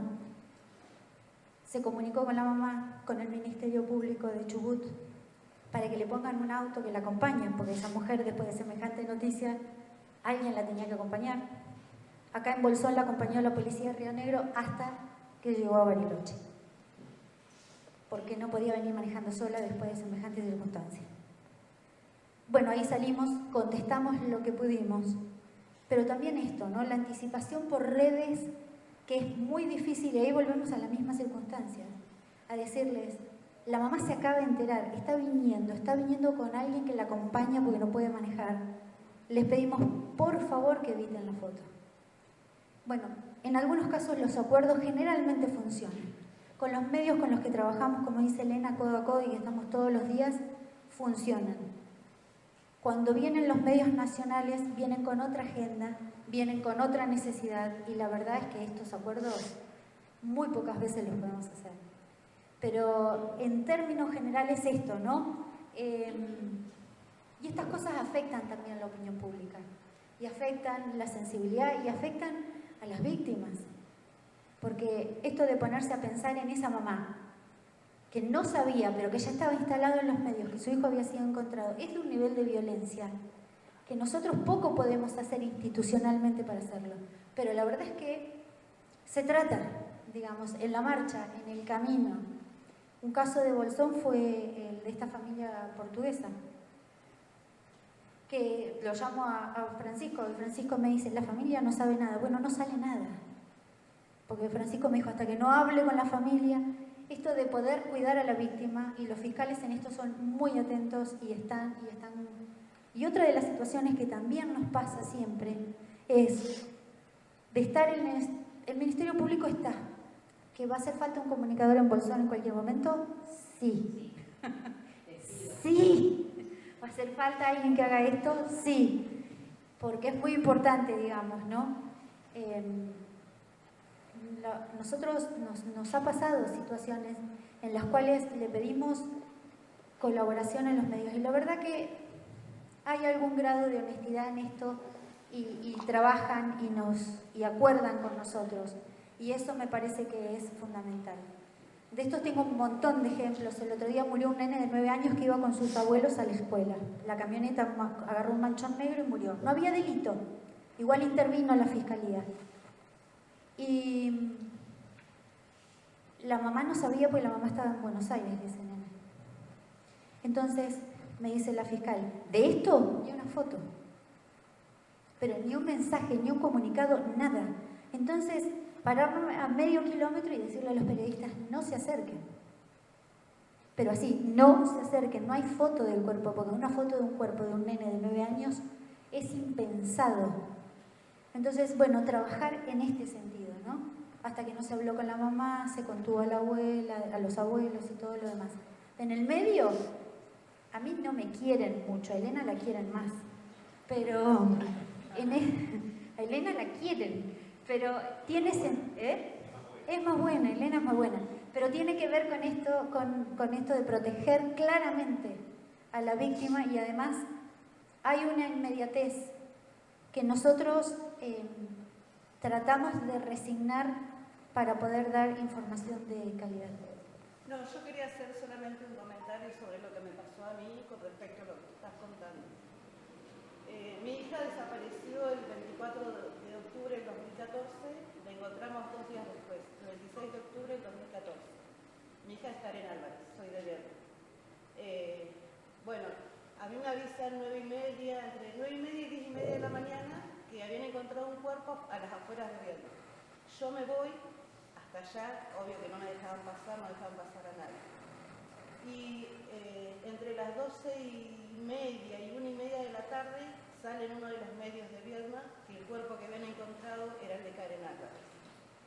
Se comunicó con la mamá, con el Ministerio Público de Chubut, para que le pongan un auto que la acompañe, porque esa mujer, después de semejante noticia, alguien la tenía que acompañar. Acá en Bolsón la acompañó la policía de Río Negro hasta que llegó a Bariloche, porque no podía venir manejando sola después de semejante circunstancia. Bueno, ahí salimos, contestamos lo que pudimos, pero también esto, ¿no? La anticipación por redes, que es muy difícil, y ahí volvemos a la misma circunstancia, a decirles, la mamá se acaba de enterar, está viniendo con alguien que la acompaña porque no puede manejar. Les pedimos, por favor, que eviten la foto. Bueno, en algunos casos los acuerdos generalmente funcionan. Con los medios con los que trabajamos, como dice Elena, codo a codo y que estamos todos los días, funcionan. Cuando vienen los medios nacionales, vienen con otra agenda, vienen con otra necesidad, y la verdad es que estos acuerdos muy pocas veces los podemos hacer. Pero en términos generales esto, ¿no? Y estas cosas afectan también a la opinión pública, y afectan la sensibilidad, y afectan a las víctimas. Porque esto de ponerse a pensar en esa mamá, que no sabía, pero que ya estaba instalado en los medios, que su hijo había sido encontrado, es de un nivel de violencia que nosotros poco podemos hacer institucionalmente para hacerlo. Pero la verdad es que se trata, digamos, en la marcha, en el camino. Un caso de Bolsón fue el de esta familia portuguesa, que lo llamo a Francisco, y Francisco me dice, la familia no sabe nada. Bueno, no sale nada, porque Francisco me dijo, hasta que no hable con la familia, esto de poder cuidar a la víctima, y los fiscales en esto son muy atentos y están. Y otra de las situaciones que también nos pasa siempre es de estar en el Ministerio Público está, que va a hacer falta un comunicador en Bolsón en cualquier momento, sí. Sí. ¿Va a hacer falta alguien que haga esto? Sí. Porque es muy importante, digamos, ¿no? Nosotros nos ha pasado situaciones en las cuales le pedimos colaboración en los medios, y la verdad que hay algún grado de honestidad en esto, y trabajan y acuerdan con nosotros, y eso me parece que es fundamental. De estos tengo un montón de ejemplos. El otro día murió un nene de 9 años que iba con sus abuelos a la escuela. La camioneta agarró un manchón negro y murió. No había delito, igual intervino la fiscalía. Y la mamá no sabía, porque la mamá estaba en Buenos Aires, ese nene. Entonces me dice la fiscal, de esto ni una foto, pero ni un mensaje, ni un comunicado, nada. Entonces, pararme a medio kilómetro y decirle a los periodistas, no se acerquen. Pero así, no se acerquen, no hay foto del cuerpo, porque una foto de un cuerpo de un nene de 9 años es impensado. Entonces, bueno, trabajar en este sentido, ¿no? Hasta que no se habló con la mamá, se contuvo a la abuela, a los abuelos y todo lo demás. En el medio, a mí no me quieren mucho, a Elena la quieren más, pero a Elena la quieren, pero tiene es más buena, Elena es más buena, pero tiene que ver con esto de proteger claramente a la víctima, y además hay una inmediatez que nosotros tratamos de resignar para poder dar información de calidad. No, yo quería hacer solamente un comentario sobre lo que me pasó a mí con respecto a lo que estás contando. Mi hija desapareció el 24 de octubre del 2014, la encontramos 2 días después, el 26 de octubre del 2014. Mi hija es Karen Álvarez, soy de Viernes. Bueno, a mí me avisan entre 9:30 y 10:30 de la mañana que habían encontrado un cuerpo a las afueras de Viernes. Yo me voy hasta allá, obvio que no me dejaban pasar, no dejaban pasar a nadie. Y entre las 12:30 y 1:30 de la tarde sale en uno de los medios de Viedma que el cuerpo que habían encontrado era el de Karen Álvarez.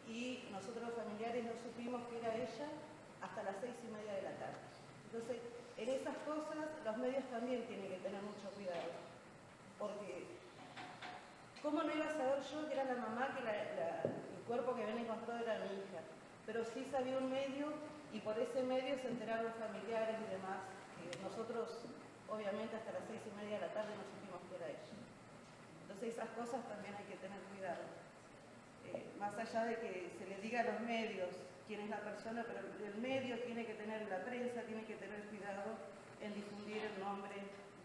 Y nosotros los familiares no supimos que era ella hasta las 6:30 de la tarde. Entonces, en esas cosas los medios también tienen que tener mucho cuidado. Porque, ¿cómo no iba a saber yo que era la mamá, que el cuerpo que habían encontrado era mi hija? Pero sí sabía un medio y por ese medio se enteraron familiares y demás. Que nosotros, obviamente, hasta las 6:30 de la tarde no supimos que era ella. Entonces, esas cosas también hay que tener cuidado. Más allá de que se le diga a los medios quién es la persona, pero el medio tiene que tener, la prensa tiene que tener cuidado en difundir el nombre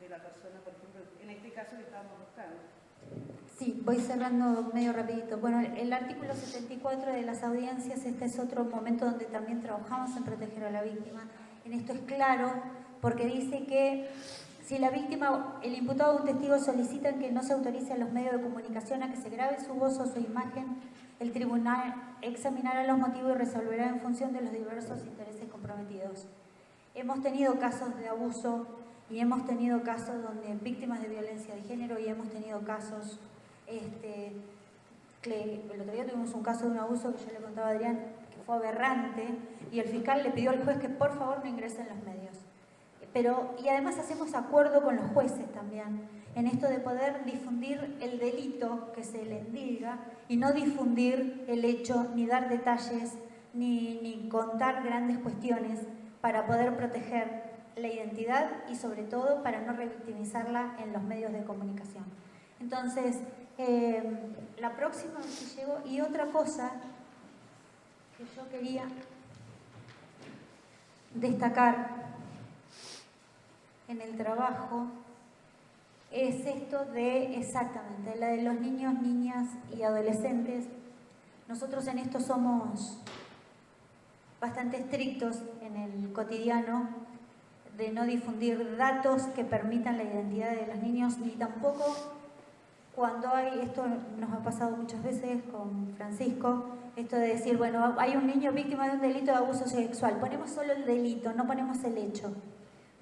de la persona, por ejemplo, en este caso que estábamos buscando. Sí, voy cerrando medio rapidito. Bueno, el artículo 74 de las audiencias, este es otro momento donde también trabajamos en proteger a la víctima. En esto es claro, porque dice que si la víctima, el imputado o un testigo solicitan que no se autorice a los medios de comunicación a que se grabe su voz o su imagen, el tribunal examinará los motivos y resolverá en función de los diversos intereses comprometidos. Hemos tenido casos de abuso y hemos tenido casos donde víctimas de violencia de género y hemos tenido casos, el otro día tuvimos un caso de un abuso que yo le contaba a Adrián, que fue aberrante, y el fiscal le pidió al juez que por favor no ingrese en los medios. Y además hacemos acuerdo con los jueces también, en esto de poder difundir el delito que se le endilga y no difundir el hecho, ni dar detalles, ni contar grandes cuestiones para poder proteger la identidad y sobre todo para no revictimizarla en los medios de comunicación. Entonces, la próxima vez que llego, y otra cosa que yo quería destacar en el trabajo es esto de, exactamente, la de los niños, niñas y adolescentes. Nosotros en esto somos bastante estrictos en el cotidiano de no difundir datos que permitan la identidad de los niños, ni tampoco cuando hay, esto nos ha pasado muchas veces con Francisco, esto de decir, bueno, hay un niño víctima de un delito de abuso sexual, ponemos solo el delito, no ponemos el hecho,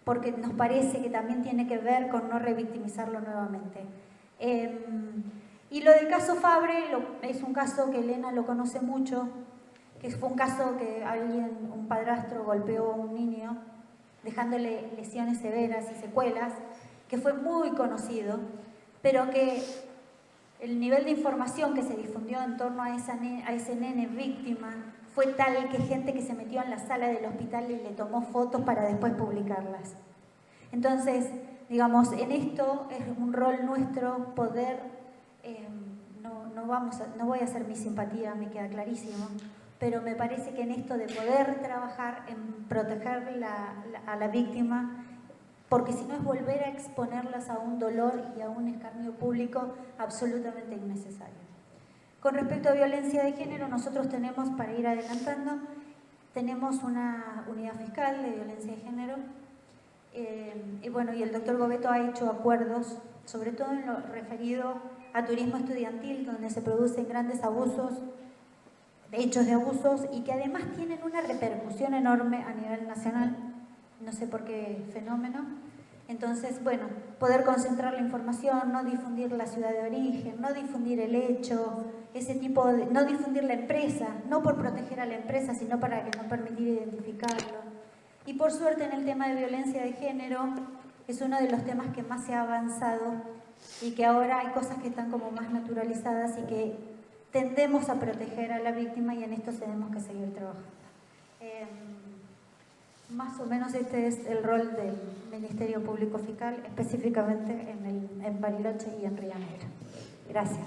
porque nos parece que también tiene que ver con no revictimizarlo nuevamente. Y lo del caso Fabre es un caso que Elena lo conoce mucho, que fue un caso que un padrastro golpeó a un niño, dejándole lesiones severas y secuelas, que fue muy conocido, pero que el nivel de información que se difundió en torno a ese nene víctima fue tal que gente que se metió en la sala del hospital y le tomó fotos para después publicarlas. Entonces, digamos, en esto es un rol nuestro poder, no voy a hacer mi simpatía, me queda clarísimo, pero me parece que en esto de poder trabajar en proteger a la víctima, porque si no es volver a exponerlas a un dolor y a un escarnio público absolutamente innecesario. Con respecto a violencia de género, nosotros tenemos, para ir adelantando, tenemos una unidad fiscal de violencia de género, y el doctor Gobeto ha hecho acuerdos, sobre todo en lo referido a turismo estudiantil, donde se producen grandes abusos, hechos de abusos, y que además tienen una repercusión enorme a nivel nacional, no sé por qué fenómeno. Entonces, poder concentrar la información, no difundir la ciudad de origen, no difundir el hecho, no difundir la empresa, no por proteger a la empresa, sino para que no permitir identificarlo. Y por suerte en el tema de violencia de género es uno de los temas que más se ha avanzado y que ahora hay cosas que están como más naturalizadas y que tendemos a proteger a la víctima, y en esto tenemos que seguir trabajando. Más o menos este es el rol del Ministerio Público Fiscal, específicamente en Bariloche y en Río Negro. Gracias.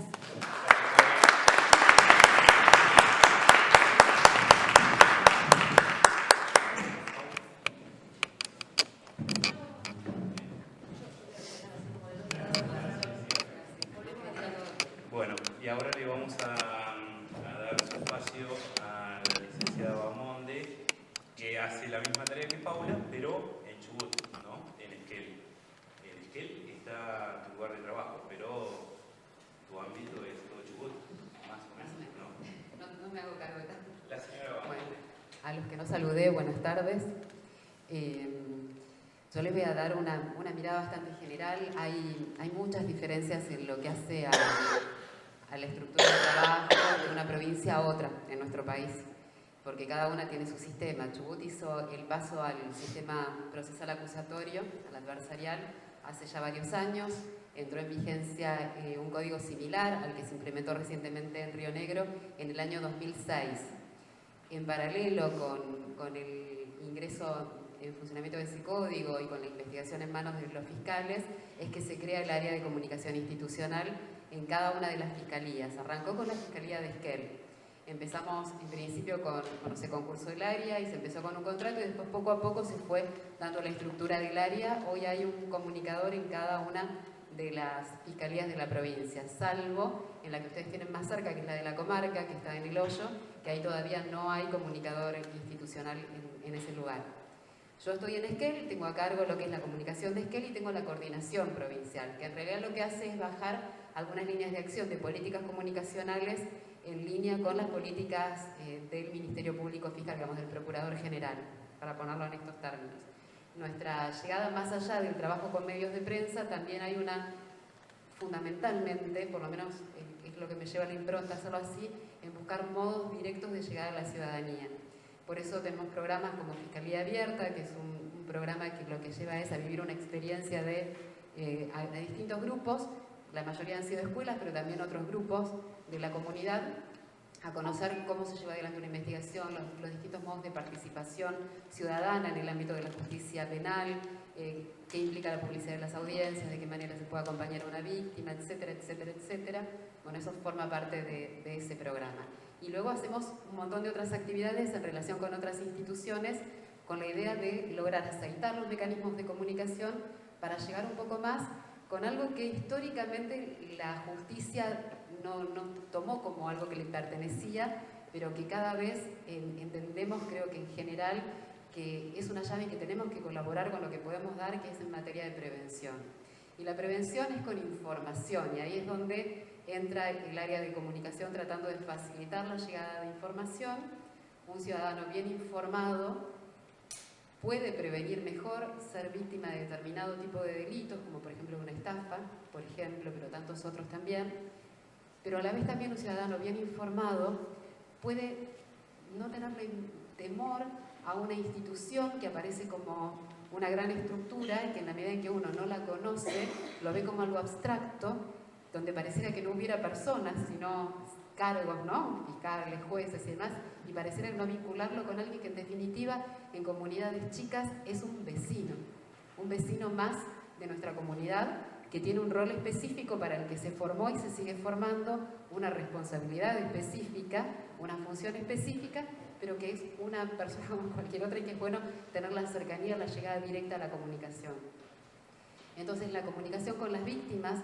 Bueno, y ahora le vamos a dar su espacio a la licenciada Bamonde, que hace la misma tarea que Paula, pero en Chubut, ¿no? En Esquel. En Esquel está tu lugar de trabajo, pero tu ámbito es todo Chubut, más o menos, ¿no? No me hago cargo de tanto. La señora Bamonde. Bueno, a los que no saludé, buenas tardes. Yo les voy a dar una mirada bastante general. Hay muchas diferencias en lo que hace a la estructura de trabajo de una provincia a otra en nuestro país, porque cada una tiene su sistema. Chubut hizo el paso al sistema procesal acusatorio, al adversarial, hace ya varios años. Entró en vigencia un código similar al que se implementó recientemente en Río Negro en el año 2006. En paralelo con el ingreso en funcionamiento de ese código y con la investigación en manos de los fiscales, es que se crea el área de comunicación institucional en cada una de las fiscalías. Arrancó con la Fiscalía de Esquel. Empezamos en principio se concursó el área y se empezó con un contrato y después poco a poco se fue dando la estructura del área. Hoy hay un comunicador en cada una de las fiscalías de la provincia, salvo en la que ustedes tienen más cerca, que es la de la comarca, que está en El Hoyo, que ahí todavía no hay comunicador institucional en ese lugar. Yo estoy en Esquel, tengo a cargo lo que es la comunicación de Esquel y tengo la coordinación provincial, que en realidad lo que hace es bajar algunas líneas de acción de políticas comunicacionales en línea con las políticas del Ministerio Público Fiscal, digamos, del Procurador General, para ponerlo en estos términos. Nuestra llegada más allá del trabajo con medios de prensa, también hay fundamentalmente, por lo menos es lo que me lleva a la impronta hacerlo así, en buscar modos directos de llegar a la ciudadanía. Por eso tenemos programas como Fiscalía Abierta, que es un programa que lo que lleva es a vivir una experiencia a distintos grupos. La mayoría han sido escuelas, pero también otros grupos de la comunidad, a conocer cómo se lleva adelante una investigación, los distintos modos de participación ciudadana en el ámbito de la justicia penal, qué implica la publicidad de las audiencias, de qué manera se puede acompañar a una víctima, etcétera, etcétera, etcétera. Bueno, eso forma parte de ese programa. Y luego hacemos un montón de otras actividades en relación con otras instituciones, con la idea de lograr aceitar los mecanismos de comunicación para llegar un poco más con algo que históricamente la justicia no tomó como algo que le pertenecía, pero que cada vez entendemos, creo que en general, que es una llave que tenemos que colaborar con lo que podemos dar, que es en materia de prevención. Y la prevención es con información, y ahí es donde entra el área de comunicación tratando de facilitar la llegada de información. Un ciudadano bien informado puede prevenir mejor ser víctima de determinado tipo de delitos, como por ejemplo una estafa, por ejemplo, pero tantos otros también. Pero a la vez también un ciudadano bien informado puede no tenerle temor a una institución que aparece como una gran estructura y que en la medida en que uno no la conoce, lo ve como algo abstracto, donde pareciera que no hubiera personas, sino cargos, ¿no? Fiscales, jueces y demás, y pareciera no vincularlo con alguien que en definitiva en comunidades chicas es un vecino más de nuestra comunidad, que tiene un rol específico para el que se formó y se sigue formando, una responsabilidad específica, una función específica, pero que es una persona como cualquier otra y que es bueno tener la cercanía, la llegada directa a la comunicación. Entonces la comunicación con las víctimas,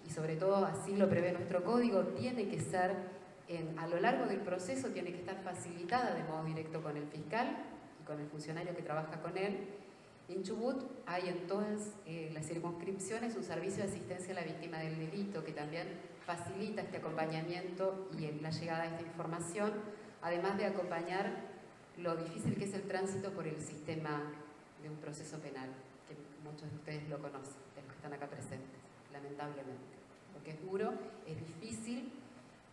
y sobre todo así lo prevé nuestro código, tiene que ser, a lo largo del proceso, tiene que estar facilitada de modo directo con el fiscal y con el funcionario que trabaja con él. En Chubut hay en todas las circunscripciones un servicio de asistencia a la víctima del delito que también facilita este acompañamiento y la llegada a esta información, además de acompañar lo difícil que es el tránsito por el sistema de un proceso penal, que muchos de ustedes lo conocen, de los que están acá presentes, lamentablemente. Porque es duro, es difícil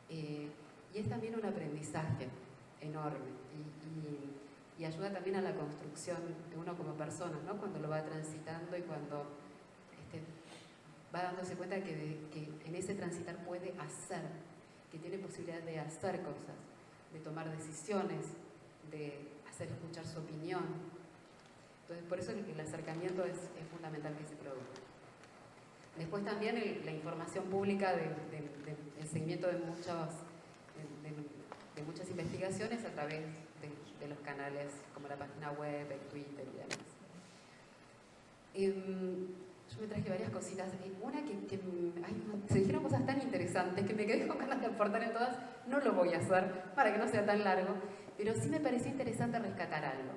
y es también un aprendizaje enorme y ayuda también a la construcción de uno como persona, ¿no? Cuando lo va transitando y cuando va dándose cuenta que en ese transitar puede hacer, que tiene posibilidad de hacer cosas, de tomar decisiones, de hacer escuchar su opinión. Entonces, por eso el acercamiento es fundamental que se produzca. Después también la información pública de el seguimiento de muchas investigaciones a través de los canales como la página web, el Twitter y demás. Yo me traje varias cositas. Una se dijeron cosas tan interesantes que me quedé con ganas de aportar en todas. No lo voy a hacer para que no sea tan largo, pero sí me pareció interesante rescatar algo.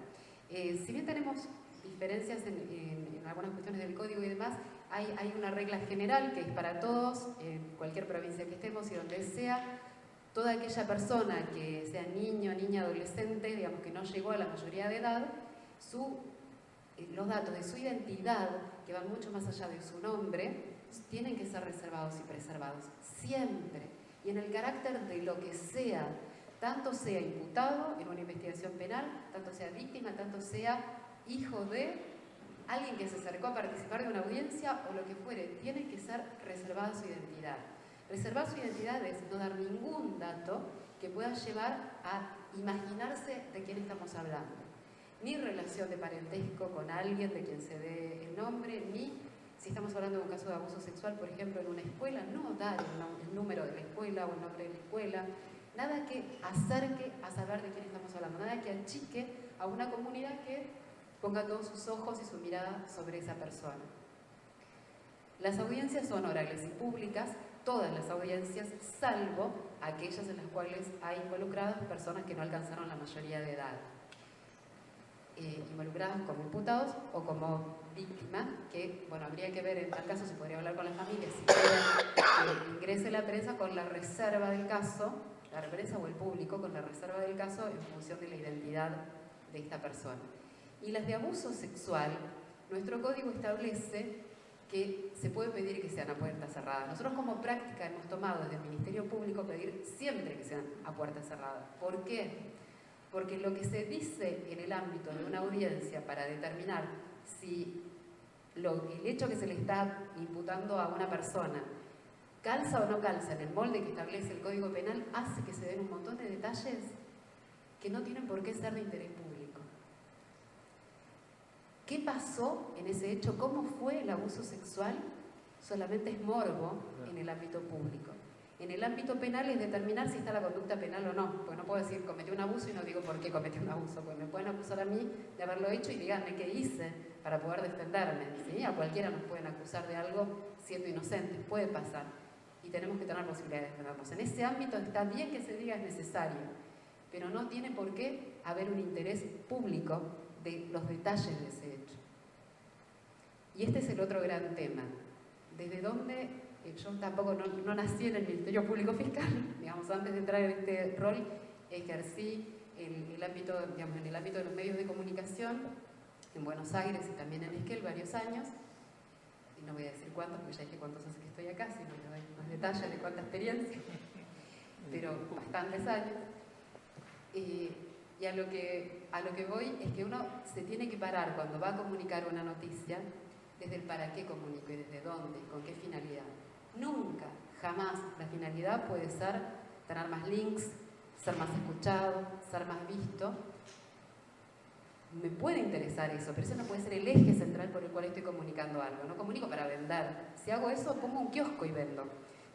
Si bien tenemos diferencias en algunas cuestiones del código y demás, hay una regla general que es para todos, en cualquier provincia que estemos y donde sea, toda aquella persona que sea niño, niña, adolescente, digamos que no llegó a la mayoría de edad, los datos de su identidad, que van mucho más allá de su nombre, tienen que ser reservados y preservados, siempre. Y en el carácter de lo que sea, tanto sea imputado en una investigación penal, tanto sea víctima, tanto sea hijo de alguien que se acercó a participar de una audiencia o lo que fuere, tiene que ser reservada su identidad. Reservar su identidad es no dar ningún dato que pueda llevar a imaginarse de quién estamos hablando. Ni relación de parentesco con alguien de quien se dé el nombre, ni si estamos hablando de un caso de abuso sexual, por ejemplo, en una escuela, no dar el número de la escuela o el nombre de la escuela, nada que acerque a saber de quién estamos hablando, nada que achique a una comunidad que ponga todos sus ojos y su mirada sobre esa persona. Las audiencias son orales y públicas, todas las audiencias, salvo aquellas en las cuales hay involucradas personas que no alcanzaron la mayoría de edad. Involucradas como imputados o como víctimas, que, bueno, habría que ver, en tal caso se podría hablar con las familias si quieren que ingrese la prensa con la reserva del caso, la prensa o el público con la reserva del caso en función de la identidad de esta persona. Y las de abuso sexual, nuestro código establece que se puede pedir que sean a puerta cerrada. Nosotros como práctica hemos tomado desde el Ministerio Público pedir siempre que sean a puerta cerrada. ¿Por qué? Porque lo que se dice en el ámbito de una audiencia para determinar si el hecho que se le está imputando a una persona calza o no calza en el molde que establece el Código Penal, hace que se den un montón de detalles que no tienen por qué ser de interés público. ¿Qué pasó en ese hecho? ¿Cómo fue el abuso sexual? Solamente es morbo en el ámbito público. En el ámbito penal es determinar si está la conducta penal o no, porque no puedo decir cometí un abuso y no digo por qué cometí un abuso, porque me pueden acusar a mí de haberlo hecho y díganme qué hice para poder defenderme, ¿sí? A cualquiera nos pueden acusar de algo siendo inocentes, puede pasar, y tenemos que tener posibilidad de defendernos. En ese ámbito está bien que se diga es necesario, pero no tiene por qué haber un interés público de los detalles de ese hecho. Y este es el otro gran tema, desde dónde... Yo tampoco no nací en el Ministerio Público Fiscal, digamos, antes de entrar en este rol ejercí en el ámbito de los medios de comunicación en Buenos Aires y también en Esquel varios años, y no voy a decir cuántos, porque ya dije cuántos hace que estoy acá, si no me doy más detalles de cuánta experiencia, pero bastantes años. Y a lo que voy es que uno se tiene que parar cuando va a comunicar una noticia desde el para qué comunico y desde dónde y con qué finalidad. Nunca, jamás la finalidad puede ser tener más links, ser más escuchado, ser más visto. Me puede interesar eso, pero eso no puede ser el eje central por el cual estoy comunicando algo. No comunico para vender. Si hago eso, pongo un kiosco y vendo.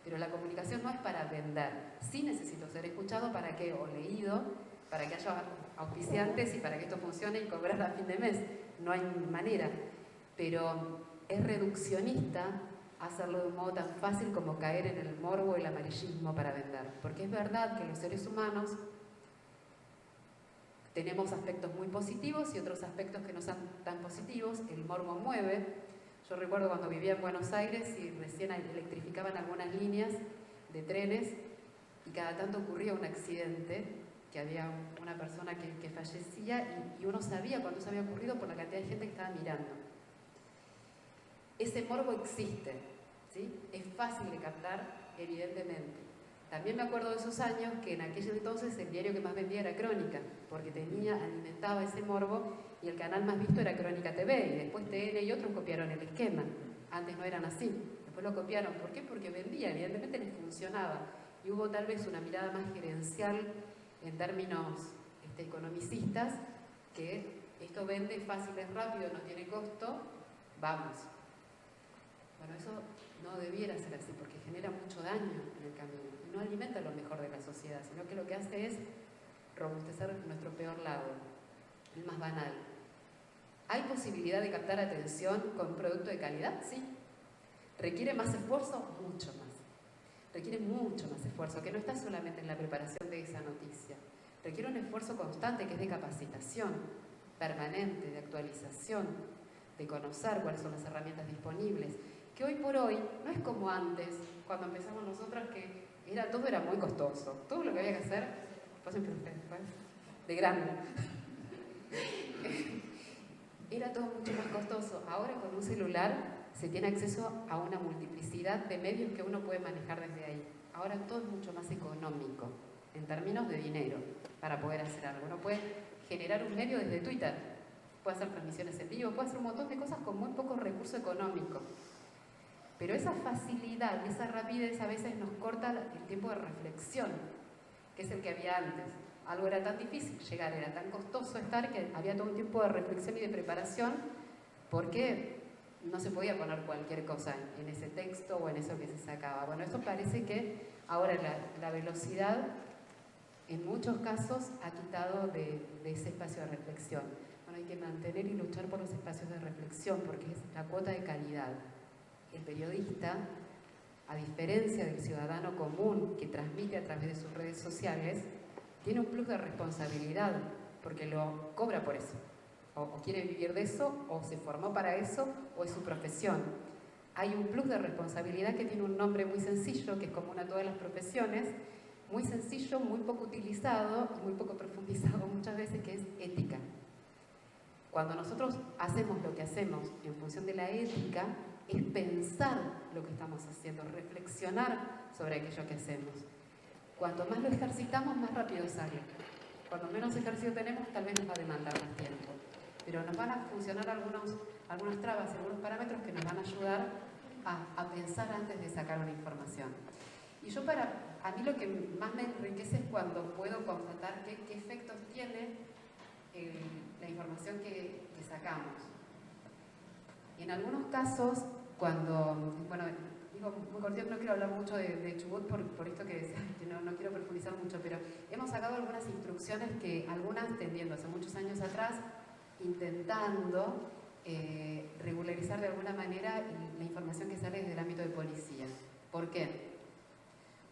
Pero la comunicación no es para vender. Sí necesito ser escuchado para que, o leído, para que haya auspiciantes y para que esto funcione y cobrar a fin de mes. No hay manera. Pero es reduccionista hacerlo de un modo tan fácil como caer en el morbo y el amarillismo para vender. Porque es verdad que los seres humanos tenemos aspectos muy positivos y otros aspectos que no son tan positivos. El morbo mueve. Yo recuerdo cuando vivía en Buenos Aires y recién electrificaban algunas líneas de trenes y cada tanto ocurría un accidente, que había una persona que fallecía y uno sabía cuando eso había ocurrido por la cantidad de gente que estaba mirando. Ese morbo existe, ¿sí? Es fácil de captar, evidentemente. También me acuerdo de esos años que en aquel entonces el diario que más vendía era Crónica, porque alimentaba ese morbo y el canal más visto era Crónica TV, y después TN y otros copiaron el esquema. Antes no eran así, después lo copiaron. ¿Por qué? Porque vendía, evidentemente les funcionaba. Y hubo tal vez una mirada más gerencial en términos economicistas, que esto vende fácil, es rápido, no tiene costo, vamos. Bueno, eso no debiera ser así porque genera mucho daño en el camino. mejor de la sociedad, sino que lo que hace es robustecer nuestro peor lado, el más banal. ¿Hay posibilidad de captar atención con un producto de calidad? Sí. ¿Requiere más esfuerzo? Mucho más. Requiere mucho más esfuerzo, que no está solamente en la preparación de esa noticia. Requiere un esfuerzo constante que es de capacitación permanente, de actualización, de conocer cuáles son las herramientas disponibles, que hoy por hoy no es como antes, cuando empezamos nosotras, que todo era muy costoso. Todo lo que había que hacer, pasen por ustedes, ¿pues? De grande. Era todo mucho más costoso. Ahora con un celular se tiene acceso a una multiplicidad de medios que uno puede manejar desde ahí. Ahora todo es mucho más económico, en términos de dinero, para poder hacer algo. Uno puede generar un medio desde Twitter, puede hacer transmisiones en vivo, puede hacer un montón de cosas con muy poco recurso económico. Pero esa facilidad y esa rapidez a veces nos corta el tiempo de reflexión, que es el que había antes. Algo era tan difícil llegar, era tan costoso estar, que había todo un tiempo de reflexión y de preparación, porque no se podía poner cualquier cosa en ese texto o en eso que se sacaba. Bueno, eso parece que ahora la velocidad en muchos casos ha quitado de ese espacio de reflexión. Bueno, hay que mantener y luchar por los espacios de reflexión, porque es la cuota de calidad. El periodista, a diferencia del ciudadano común que transmite a través de sus redes sociales, tiene un plus de responsabilidad, porque lo cobra por eso. O quiere vivir de eso, o se formó para eso, o es su profesión. Hay un plus de responsabilidad que tiene un nombre muy sencillo, que es común a todas las profesiones, muy sencillo, muy poco utilizado y muy poco profundizado muchas veces, que es ética. Cuando nosotros hacemos lo que hacemos en función de la ética, es pensar lo que estamos haciendo, reflexionar sobre aquello que hacemos. Cuanto más lo ejercitamos, más rápido sale. Cuando menos ejercicio tenemos, tal vez nos va a demandar más tiempo. Pero nos van a funcionar algunas trabas y algunos parámetros que nos van a ayudar a pensar antes de sacar una información. Y a mí lo que más me enriquece es cuando puedo constatar qué efectos tiene la información que sacamos. Y en algunos casos, digo muy cortito, no quiero hablar mucho de Chubut por esto que decía, que no quiero profundizar mucho, pero hemos sacado algunas instrucciones que algunas tendiendo hace muchos años atrás, intentando regularizar de alguna manera la información que sale desde el ámbito de policía. ¿Por qué?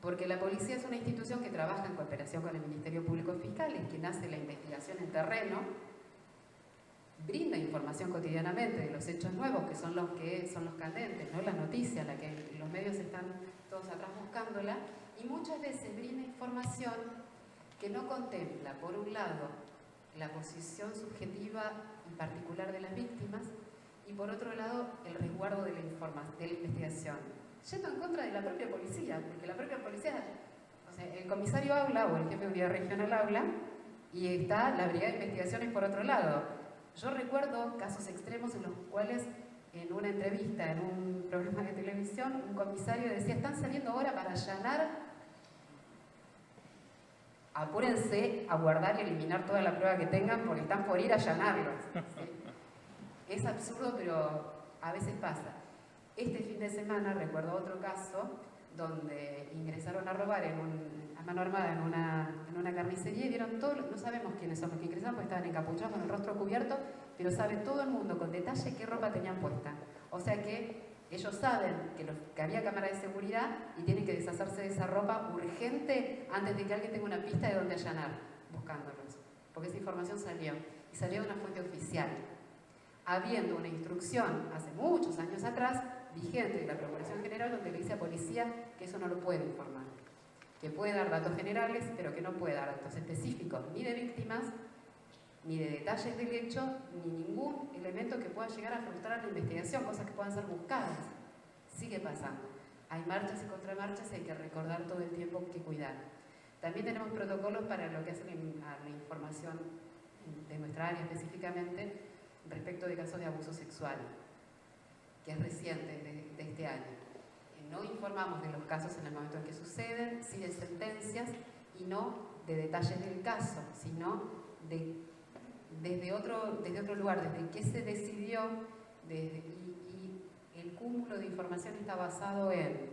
Porque la policía es una institución que trabaja en cooperación con el Ministerio Público Fiscal, es quien hace la investigación en terreno, brinda información cotidianamente de los hechos nuevos, que son los candentes, ¿no? La noticia, la que los medios están todos atrás buscándola, y muchas veces brinda información que no contempla, por un lado, la posición subjetiva y particular de las víctimas, y por otro lado, el resguardo de la investigación, yendo en contra de la propia policía, porque la propia policía, o sea, el comisario habla, o el jefe de unidad regional habla, y está la brigada de investigaciones por otro lado. Yo recuerdo casos extremos en los cuales, en una entrevista, en un programa de televisión, un comisario decía: están saliendo ahora para allanar, apúrense a guardar y eliminar toda la prueba que tengan porque están por ir a allanarlos. ¿Sí? Es absurdo, pero a veces pasa. Este fin de semana recuerdo otro caso donde ingresaron a robar a mano armada en una carnicería y vieron todo, no sabemos quiénes son los que ingresaron porque estaban encapuchados con el rostro cubierto, pero sabe todo el mundo con detalle qué ropa tenían puesta. O sea que ellos saben que había cámara de seguridad y tienen que deshacerse de esa ropa urgente antes de que alguien tenga una pista de dónde allanar, buscándolos. Porque esa información salió, y salió de una fuente oficial, habiendo una instrucción hace muchos años atrás vigente de la Procuración General donde le dice a policía que eso no lo puede informar, que puede dar datos generales pero que no puede dar datos específicos ni de víctimas, ni de detalles del hecho, ni ningún elemento que pueda llegar a frustrar la investigación, cosas que puedan ser buscadas. Sigue pasando. Hay marchas y contramarchas y hay que recordar todo el tiempo que cuidar. También tenemos protocolos para lo que hace a la información de nuestra área específicamente respecto de casos de abuso sexual, que es reciente de este año. No informamos de los casos en el momento en que suceden, sí de sentencias, y no de detalles del caso, sino desde otro lugar, desde qué se decidió, y el cúmulo de información está basado en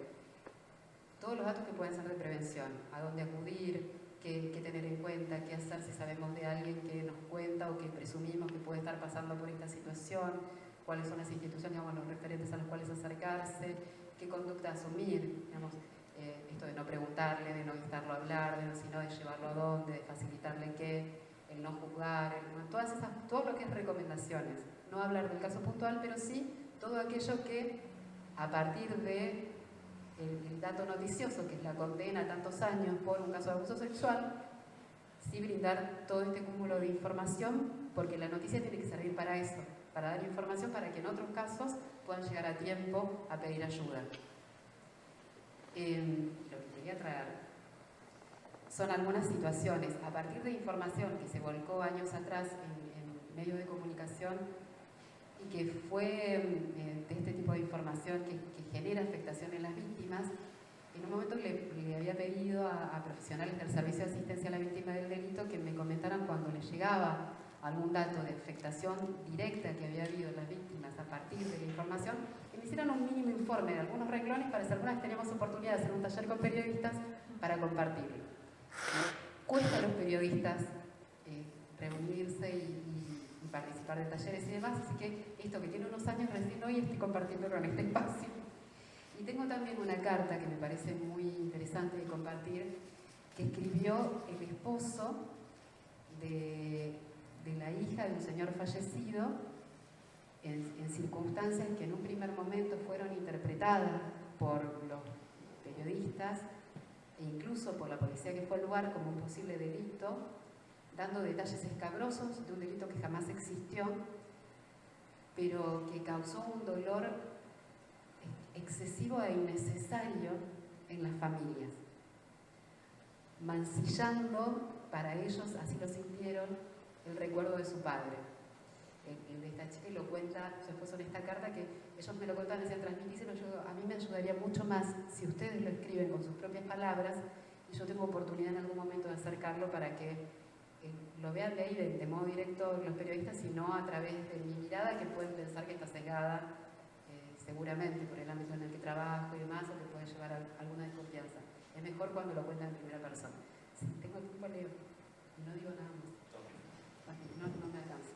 todos los datos que pueden ser de prevención, a dónde acudir, qué tener en cuenta, qué hacer si sabemos de alguien que nos cuenta o que presumimos que puede estar pasando por esta situación, cuáles son las instituciones o los referentes a los cuales acercarse, qué conducta asumir, digamos, esto de no preguntarle, de no instarlo a hablar, sino de llevarlo a dónde, de facilitarle qué, el no juzgar, todo lo que es recomendaciones. No hablar del caso puntual, pero sí todo aquello que a partir de el dato noticioso, que es la condena a tantos años por un caso de abuso sexual, sí brindar todo este cúmulo de información, porque la noticia tiene que servir para eso, para dar información para que en otros casos puedan llegar a tiempo a pedir ayuda. Lo que quería traer son algunas situaciones, a partir de información que se volcó años atrás en medios de comunicación y que fue de este tipo de información que genera afectación en las víctimas. En un momento le había pedido a profesionales del Servicio de Asistencia a la Víctima del Delito que me comentaran cuando les llegaba algún dato de afectación directa que había habido en las víctimas a partir de la información, que me hicieran un mínimo informe de algunos renglones para si alguna vez teníamos oportunidad de hacer un taller con periodistas para compartirlo. Cuesta a los periodistas reunirse y participar de talleres y demás, así que esto que tiene unos años recién hoy estoy compartiéndolo en este espacio. Y tengo también una carta que me parece muy interesante de compartir, que escribió el esposo de la hija de un señor fallecido en circunstancias que en un primer momento fueron interpretadas por los periodistas e incluso por la policía que fue al lugar como un posible delito, dando detalles escabrosos de un delito que jamás existió, pero que causó un dolor excesivo e innecesario en las familias, mancillando para ellos, así lo sintieron, el recuerdo de su padre. El de esta chica, y lo cuenta su esposo en esta carta, que ellos me lo contaban, decían, transmitíselo, a mí me ayudaría mucho más si ustedes lo escriben con sus propias palabras y yo tengo oportunidad en algún momento de acercarlo para que lo vean de ahí de modo directo los periodistas y no a través de mi mirada, que pueden pensar que está sesgada seguramente por el ámbito en el que trabajo y demás, o que puede llevar a alguna desconfianza. Es mejor cuando lo cuentan en primera persona. Si tengo tiempo leo y no digo nada más. No me alcanza.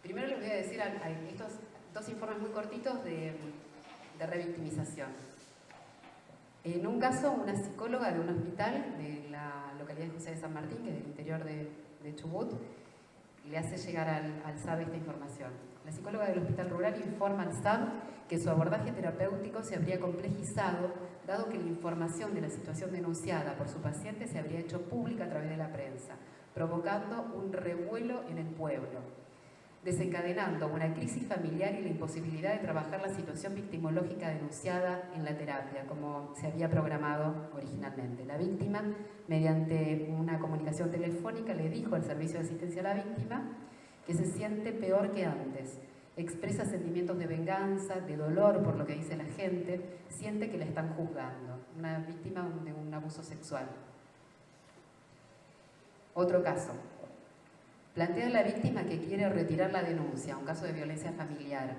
Primero les voy a decir estos dos informes muy cortitos de revictimización. En un caso, una psicóloga de un hospital de la localidad de José de San Martín, que es del interior de Chubut, le hace llegar al SAB esta información. La psicóloga del hospital rural informa al SAB que su abordaje terapéutico se habría complejizado, dado que la información de la situación denunciada por su paciente se habría hecho pública a través de la prensa, provocando un revuelo en el pueblo, desencadenando una crisis familiar y la imposibilidad de trabajar la situación victimológica denunciada en la terapia, como se había programado originalmente. La víctima, mediante una comunicación telefónica, le dijo al Servicio de Asistencia a la Víctima que se siente peor que antes, expresa sentimientos de venganza, de dolor por lo que dice la gente, siente que la están juzgando, una víctima de un abuso sexual. Otro caso. Plantea a la víctima que quiere retirar la denuncia, un caso de violencia familiar.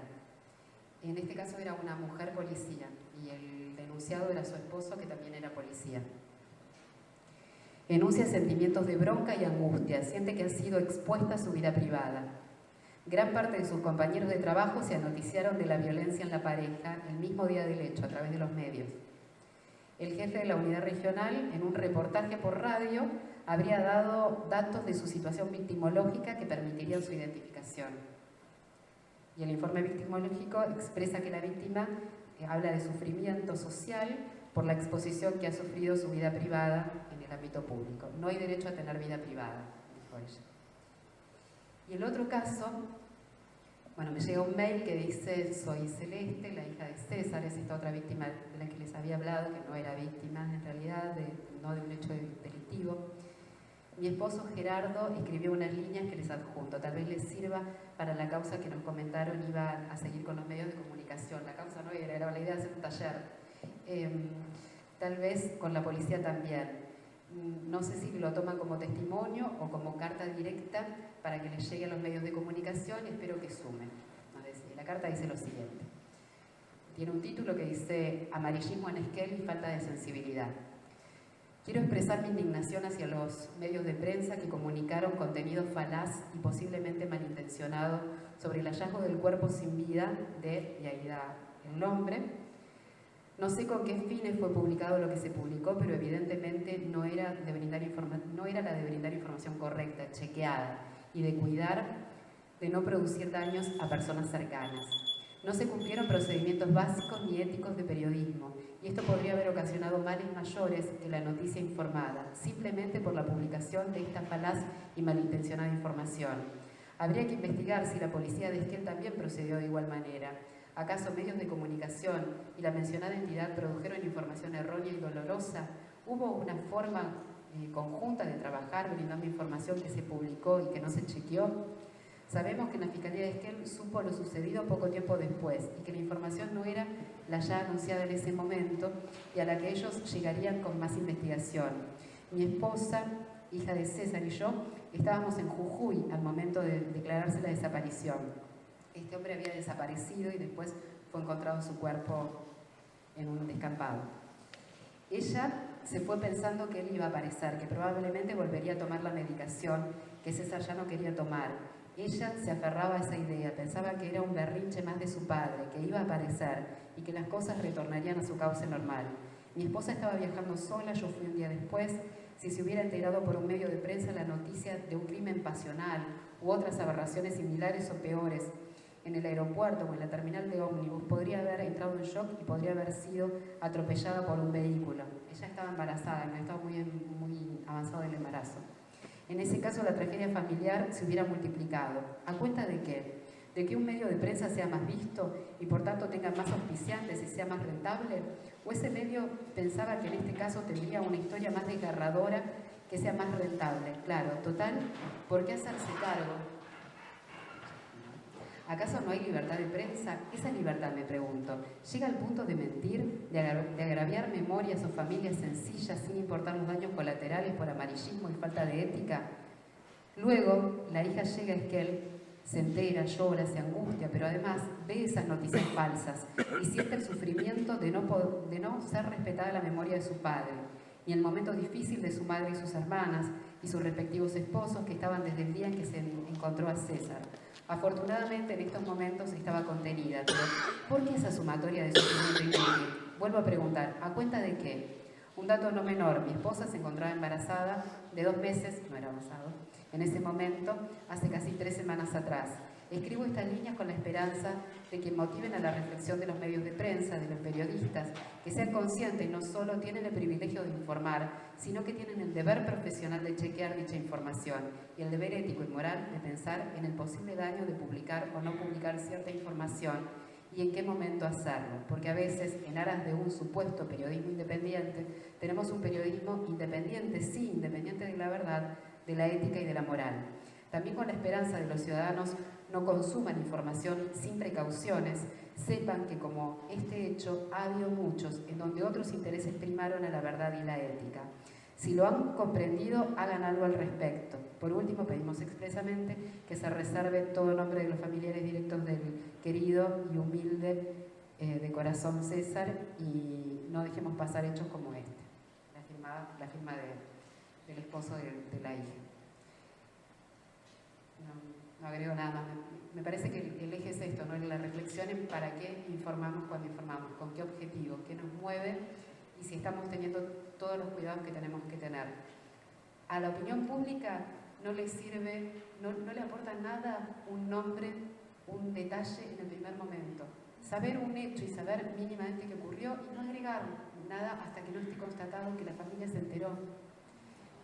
En este caso era una mujer policía y el denunciado era su esposo, que también era policía. Enuncia sentimientos de bronca y angustia, siente que ha sido expuesta a su vida privada. Gran parte de sus compañeros de trabajo se anoticiaron de la violencia en la pareja el mismo día del hecho, a través de los medios. El jefe de la unidad regional, en un reportaje por radio, habría dado datos de su situación victimológica que permitirían su identificación. Y el informe victimológico expresa que la víctima habla de sufrimiento social por la exposición que ha sufrido su vida privada en el ámbito público. No hay derecho a tener vida privada, dijo ella. Y el otro caso, bueno, me llega un mail que dice: soy Celeste, la hija de César, es esta otra víctima de la que les había hablado, que no era víctima en realidad, no de un hecho delictivo. Mi esposo Gerardo escribió unas líneas que les adjunto, tal vez les sirva para la causa que nos comentaron, iba a seguir con los medios de comunicación. La causa no era la idea de hacer un taller, tal vez con la policía también. No sé si lo toman como testimonio o como carta directa para que les llegue a los medios de comunicación, y espero que sumen. La carta dice lo siguiente. Tiene un título que dice Amarillismo en Esquel y falta de sensibilidad. Quiero expresar mi indignación hacia los medios de prensa que comunicaron contenido falaz y posiblemente malintencionado sobre el hallazgo del cuerpo sin vida de, y ahí da el nombre. No sé con qué fines fue publicado lo que se publicó, pero evidentemente no era la de brindar información correcta, chequeada, y de cuidar de no producir daños a personas cercanas. No se cumplieron procedimientos básicos ni éticos de periodismo, y esto podría haber ocasionado males mayores que la noticia informada, simplemente por la publicación de esta falaz y malintencionada información. Habría que investigar si la policía de Esquel también procedió de igual manera. ¿Acaso medios de comunicación y la mencionada entidad produjeron información errónea y dolorosa? ¿Hubo una forma conjunta de trabajar brindando información que se publicó y que no se chequeó? Sabemos que en la Fiscalía de Esquel supo lo sucedido poco tiempo después y que la información no era la ya anunciada en ese momento y a la que ellos llegarían con más investigación. Mi esposa, hija de César, y yo estábamos en Jujuy al momento de declararse la desaparición. Este hombre había desaparecido y después fue encontrado su cuerpo en un descampado. Ella se fue pensando que él iba a aparecer, que probablemente volvería a tomar la medicación que César ya no quería tomar. Ella se aferraba a esa idea, pensaba que era un berrinche más de su padre, que iba a aparecer y que las cosas retornarían a su cauce normal. Mi esposa estaba viajando sola, yo fui un día después. Si se hubiera enterado por un medio de prensa la noticia de un crimen pasional u otras aberraciones similares o peores en el aeropuerto o en la terminal de ómnibus, podría haber entrado en shock y podría haber sido atropellada por un vehículo. Ella estaba embarazada, no estaba muy avanzado el embarazo. En ese caso, la tragedia familiar se hubiera multiplicado. ¿A cuenta de qué? ¿De que un medio de prensa sea más visto y por tanto tenga más auspiciantes y sea más rentable? ¿O ese medio pensaba que en este caso tendría una historia más desgarradora que sea más rentable? Claro, total, ¿por qué hacerse cargo? ¿Acaso no hay libertad de prensa? Esa libertad, me pregunto, ¿llega al punto de mentir, de agraviar memorias o familias sencillas sin importar los daños colaterales por amarillismo y falta de ética? Luego, la hija llega a Esquel, se entera, llora, se angustia, pero además ve esas noticias falsas y siente el sufrimiento de no ser respetada la memoria de su padre y el momento difícil de su madre y sus hermanas y sus respectivos esposos que estaban desde el día en que se encontró a César. Afortunadamente en estos momentos estaba contenida, pero ¿por qué esa sumatoria de sufrimiento inútil? Vuelvo a preguntar, ¿a cuenta de qué? Un dato no menor, mi esposa se encontraba embarazada de 2 meses, no era avanzado, en ese momento, hace casi 3 semanas atrás. Escribo estas líneas con la esperanza de que motiven a la reflexión de los medios de prensa, de los periodistas, que sean conscientes y no solo tienen el privilegio de informar, sino que tienen el deber profesional de chequear dicha información y el deber ético y moral de pensar en el posible daño de publicar o no publicar cierta información y en qué momento hacerlo, porque a veces, en aras de un supuesto periodismo independiente, tenemos un periodismo independiente, sí, independiente de la verdad, de la ética y de la moral. También con la esperanza de los ciudadanos no consuman información sin precauciones, sepan que como este hecho ha habido muchos en donde otros intereses primaron a la verdad y la ética. Si lo han comprendido, hagan algo al respecto. Por último, pedimos expresamente que se reserve todo nombre de los familiares directos del querido y humilde de corazón César y no dejemos pasar hechos como este. La firma del esposo de la hija. No agrego nada más. Me parece que el eje es esto, ¿no? La reflexión en para qué informamos cuando informamos, con qué objetivo, qué nos mueve y si estamos teniendo todos los cuidados que tenemos que tener. A la opinión pública no le sirve, no le aporta nada un nombre, un detalle en el primer momento. Saber un hecho y saber mínimamente qué ocurrió y no agregar nada hasta que no esté constatado que la familia se enteró.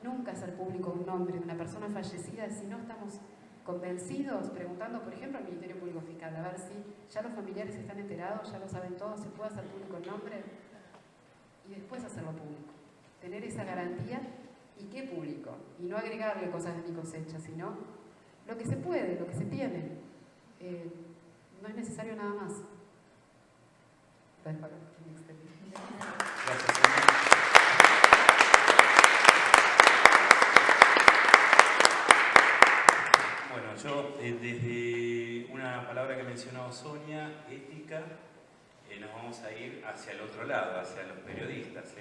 Nunca hacer público un nombre de una persona fallecida si no estamos convencidos, preguntando, por ejemplo, al Ministerio Público Fiscal, a ver si ya los familiares están enterados, ya lo saben todos, se puede hacer público el nombre y después hacerlo público. Tener esa garantía y qué público, y no agregarle cosas de mi cosecha, sino lo que se puede, lo que se tiene. No es necesario nada más. Gracias. Bueno, yo desde una palabra que mencionó Sonia, ética, nos vamos a ir hacia el otro lado, hacia los periodistas.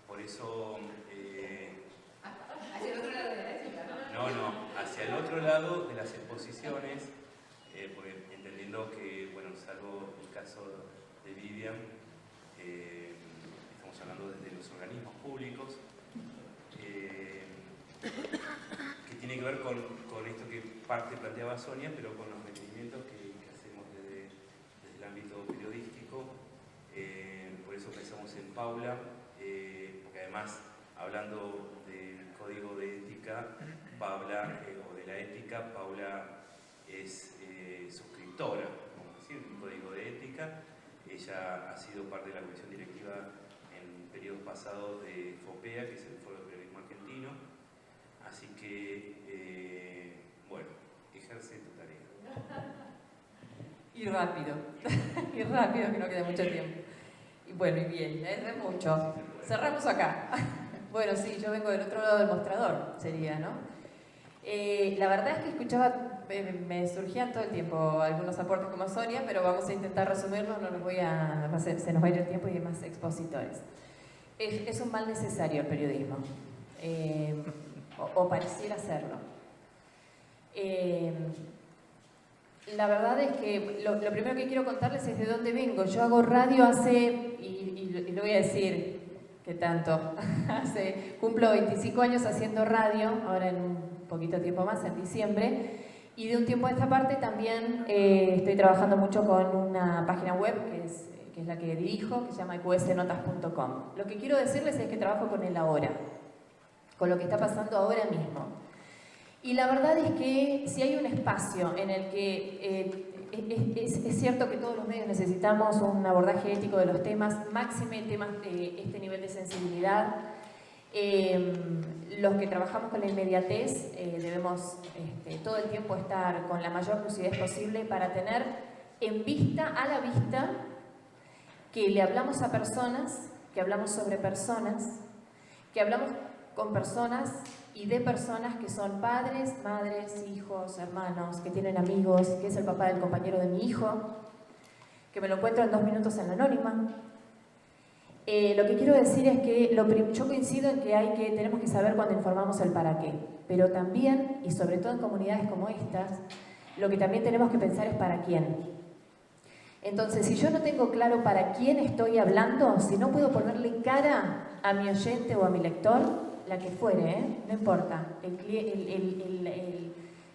Por eso... ¿Hacia el otro lado de la ética? No, hacia el otro lado de las exposiciones, porque entendiendo que, bueno, salvo el caso de Vivian, estamos hablando desde los organismos públicos, que tiene que ver con esto que parte planteaba Sonia, pero con los requerimientos que hacemos desde el ámbito periodístico. Por eso pensamos en Paula, porque además, hablando del código de ética, Paula, o de la ética, Paula es suscriptora, vamos a decir, del código de ética. Ella ha sido parte de la comisión directiva en periodos pasados de FOPEA, que es el Foro de Periodismo Argentino. Así que, bueno, ejerce tu tarea. Y rápido, y rápido, que no queda mucho tiempo. Y bueno, y bien, es mucho. Cerramos acá. Bueno, sí, yo vengo del otro lado del mostrador, sería, ¿no? La verdad es que escuchaba, me surgían todo el tiempo algunos aportes como Sonia, pero vamos a intentar resumirlos, no nos se nos va a ir el tiempo y hay más expositores. Es un mal necesario el periodismo, o pareciera serlo. La verdad es que lo primero que quiero contarles es de dónde vengo. Yo hago radio hace, y lo voy a decir, ¿qué tanto? Cumplo 25 años haciendo radio, ahora en un poquito tiempo más, en diciembre, y de un tiempo a esta parte también estoy trabajando mucho con una página web que es la que dirijo, que se llama iqsnotas.com. Lo que quiero decirles es que trabajo con el ahora, con lo que está pasando ahora mismo. Y la verdad es que si hay un espacio en el que es cierto que todos los medios necesitamos un abordaje ético de los temas, máxime temas de este nivel de sensibilidad. Los que trabajamos con la inmediatez debemos todo el tiempo estar con la mayor lucidez posible para tener a la vista, que le hablamos a personas, que hablamos sobre personas, que hablamos con personas y de personas que son padres, madres, hijos, hermanos, que tienen amigos, que es el papá del compañero de mi hijo, que me lo encuentro en 2 minutos en la anónima. Lo que quiero decir es que yo coincido en que tenemos que saber cuando informamos el para qué, pero también, y sobre todo en comunidades como estas, lo que también tenemos que pensar es para quién. Entonces, si yo no tengo claro para quién estoy hablando, si no puedo ponerle cara a mi oyente o a mi lector, la que fuere, no importa,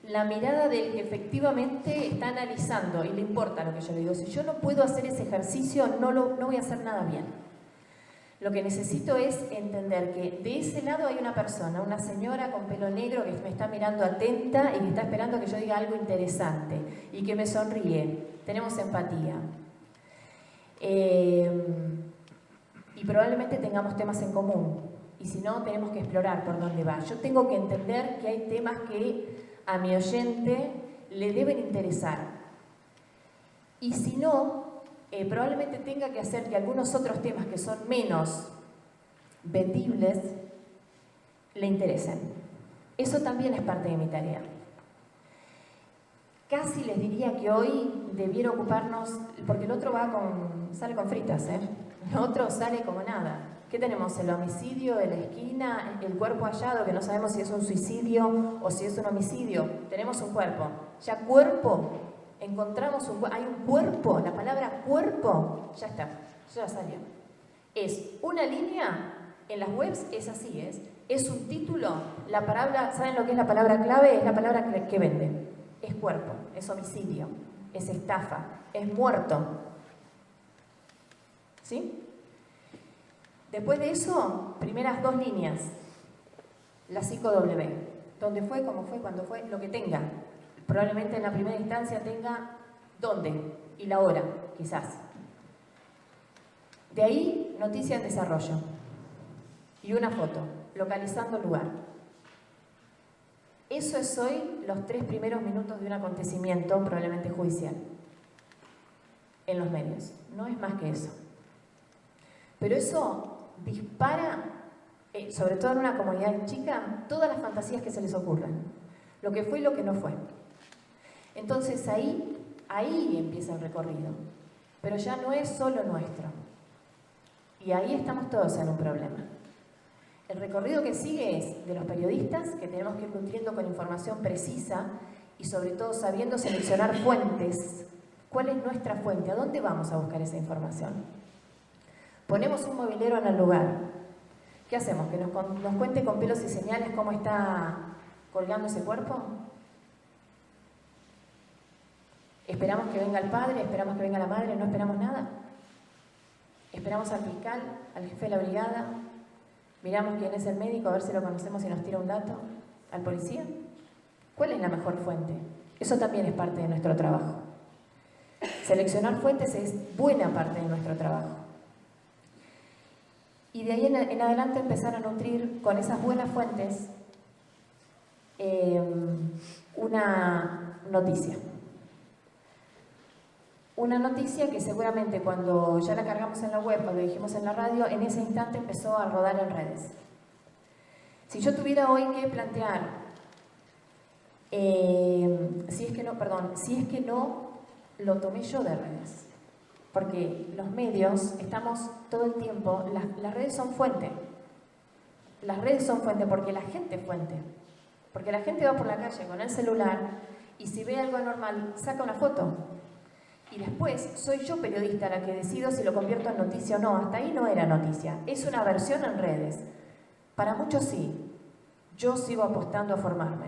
la mirada del que efectivamente está analizando y le importa lo que yo le digo. Si yo no puedo hacer ese ejercicio, no voy a hacer nada bien. Lo que necesito es entender que de ese lado hay una persona, una señora con pelo negro que me está mirando atenta y que está esperando que yo diga algo interesante y que me sonríe. Tenemos empatía. Y probablemente tengamos temas en común. Y si no, tenemos que explorar por dónde va. Yo tengo que entender que hay temas que a mi oyente le deben interesar. Y si no, probablemente tenga que hacer que algunos otros temas que son menos vendibles le interesen. Eso también es parte de mi tarea. Casi les diría que hoy debiera ocuparnos, porque el otro sale con fritas, el otro sale como nada. ¿Qué tenemos? El homicidio de la esquina, el cuerpo hallado, que no sabemos si es un suicidio o si es un homicidio. Tenemos un cuerpo. Ya cuerpo, encontramos hay un cuerpo, la palabra cuerpo, ya está, ya salió. Es una línea, en las webs es así, es un título, la palabra, ¿saben lo que es la palabra clave? Es la palabra que vende. Es cuerpo, es homicidio, es estafa, es muerto. ¿Sí? Después de eso, primeras 2 líneas, la psico-W, dónde fue, cómo fue, cuándo fue, lo que tenga. Probablemente en la primera instancia tenga dónde y la hora, quizás. De ahí, noticia en desarrollo. Y una foto, localizando el lugar. Eso es hoy los 3 primeros minutos de un acontecimiento, probablemente judicial, en los medios. No es más que eso. Pero eso dispara, sobre todo en una comunidad chica, todas las fantasías que se les ocurran. Lo que fue y lo que no fue. Entonces ahí empieza el recorrido. pero ya no es solo nuestro. Y ahí estamos todos en un problema. El recorrido que sigue es de los periodistas, que tenemos que ir nutriendo con información precisa y sobre todo sabiendo seleccionar fuentes. ¿Cuál es nuestra fuente? ¿A dónde vamos a buscar esa información? Ponemos un mobilero en el lugar. ¿Qué hacemos? ¿Que nos cuente con pelos y señales cómo está colgando ese cuerpo? ¿Esperamos que venga el padre? ¿Esperamos que venga la madre? ¿No esperamos nada? ¿Esperamos al fiscal? ¿Al jefe de la brigada? ¿Miramos quién es el médico a ver si lo conocemos y nos tira un dato? ¿Al policía? ¿Cuál es la mejor fuente? Eso también es parte de nuestro trabajo. Seleccionar fuentes es buena parte de nuestro trabajo. Y de ahí en adelante empezar a nutrir con esas buenas fuentes una noticia. Una noticia que seguramente cuando ya la cargamos en la web o lo dijimos en la radio, en ese instante empezó a rodar en redes. Si yo tuviera hoy que plantear, si es que no lo tomé yo de redes, porque los medios estamos todo el tiempo, las redes son fuente. Las redes son fuente porque la gente es fuente. Porque la gente va por la calle con el celular y si ve algo anormal, saca una foto. Y después soy yo periodista la que decido si lo convierto en noticia o no. Hasta ahí no era noticia. Es una versión en redes. Para muchos sí. Yo sigo apostando a formarme.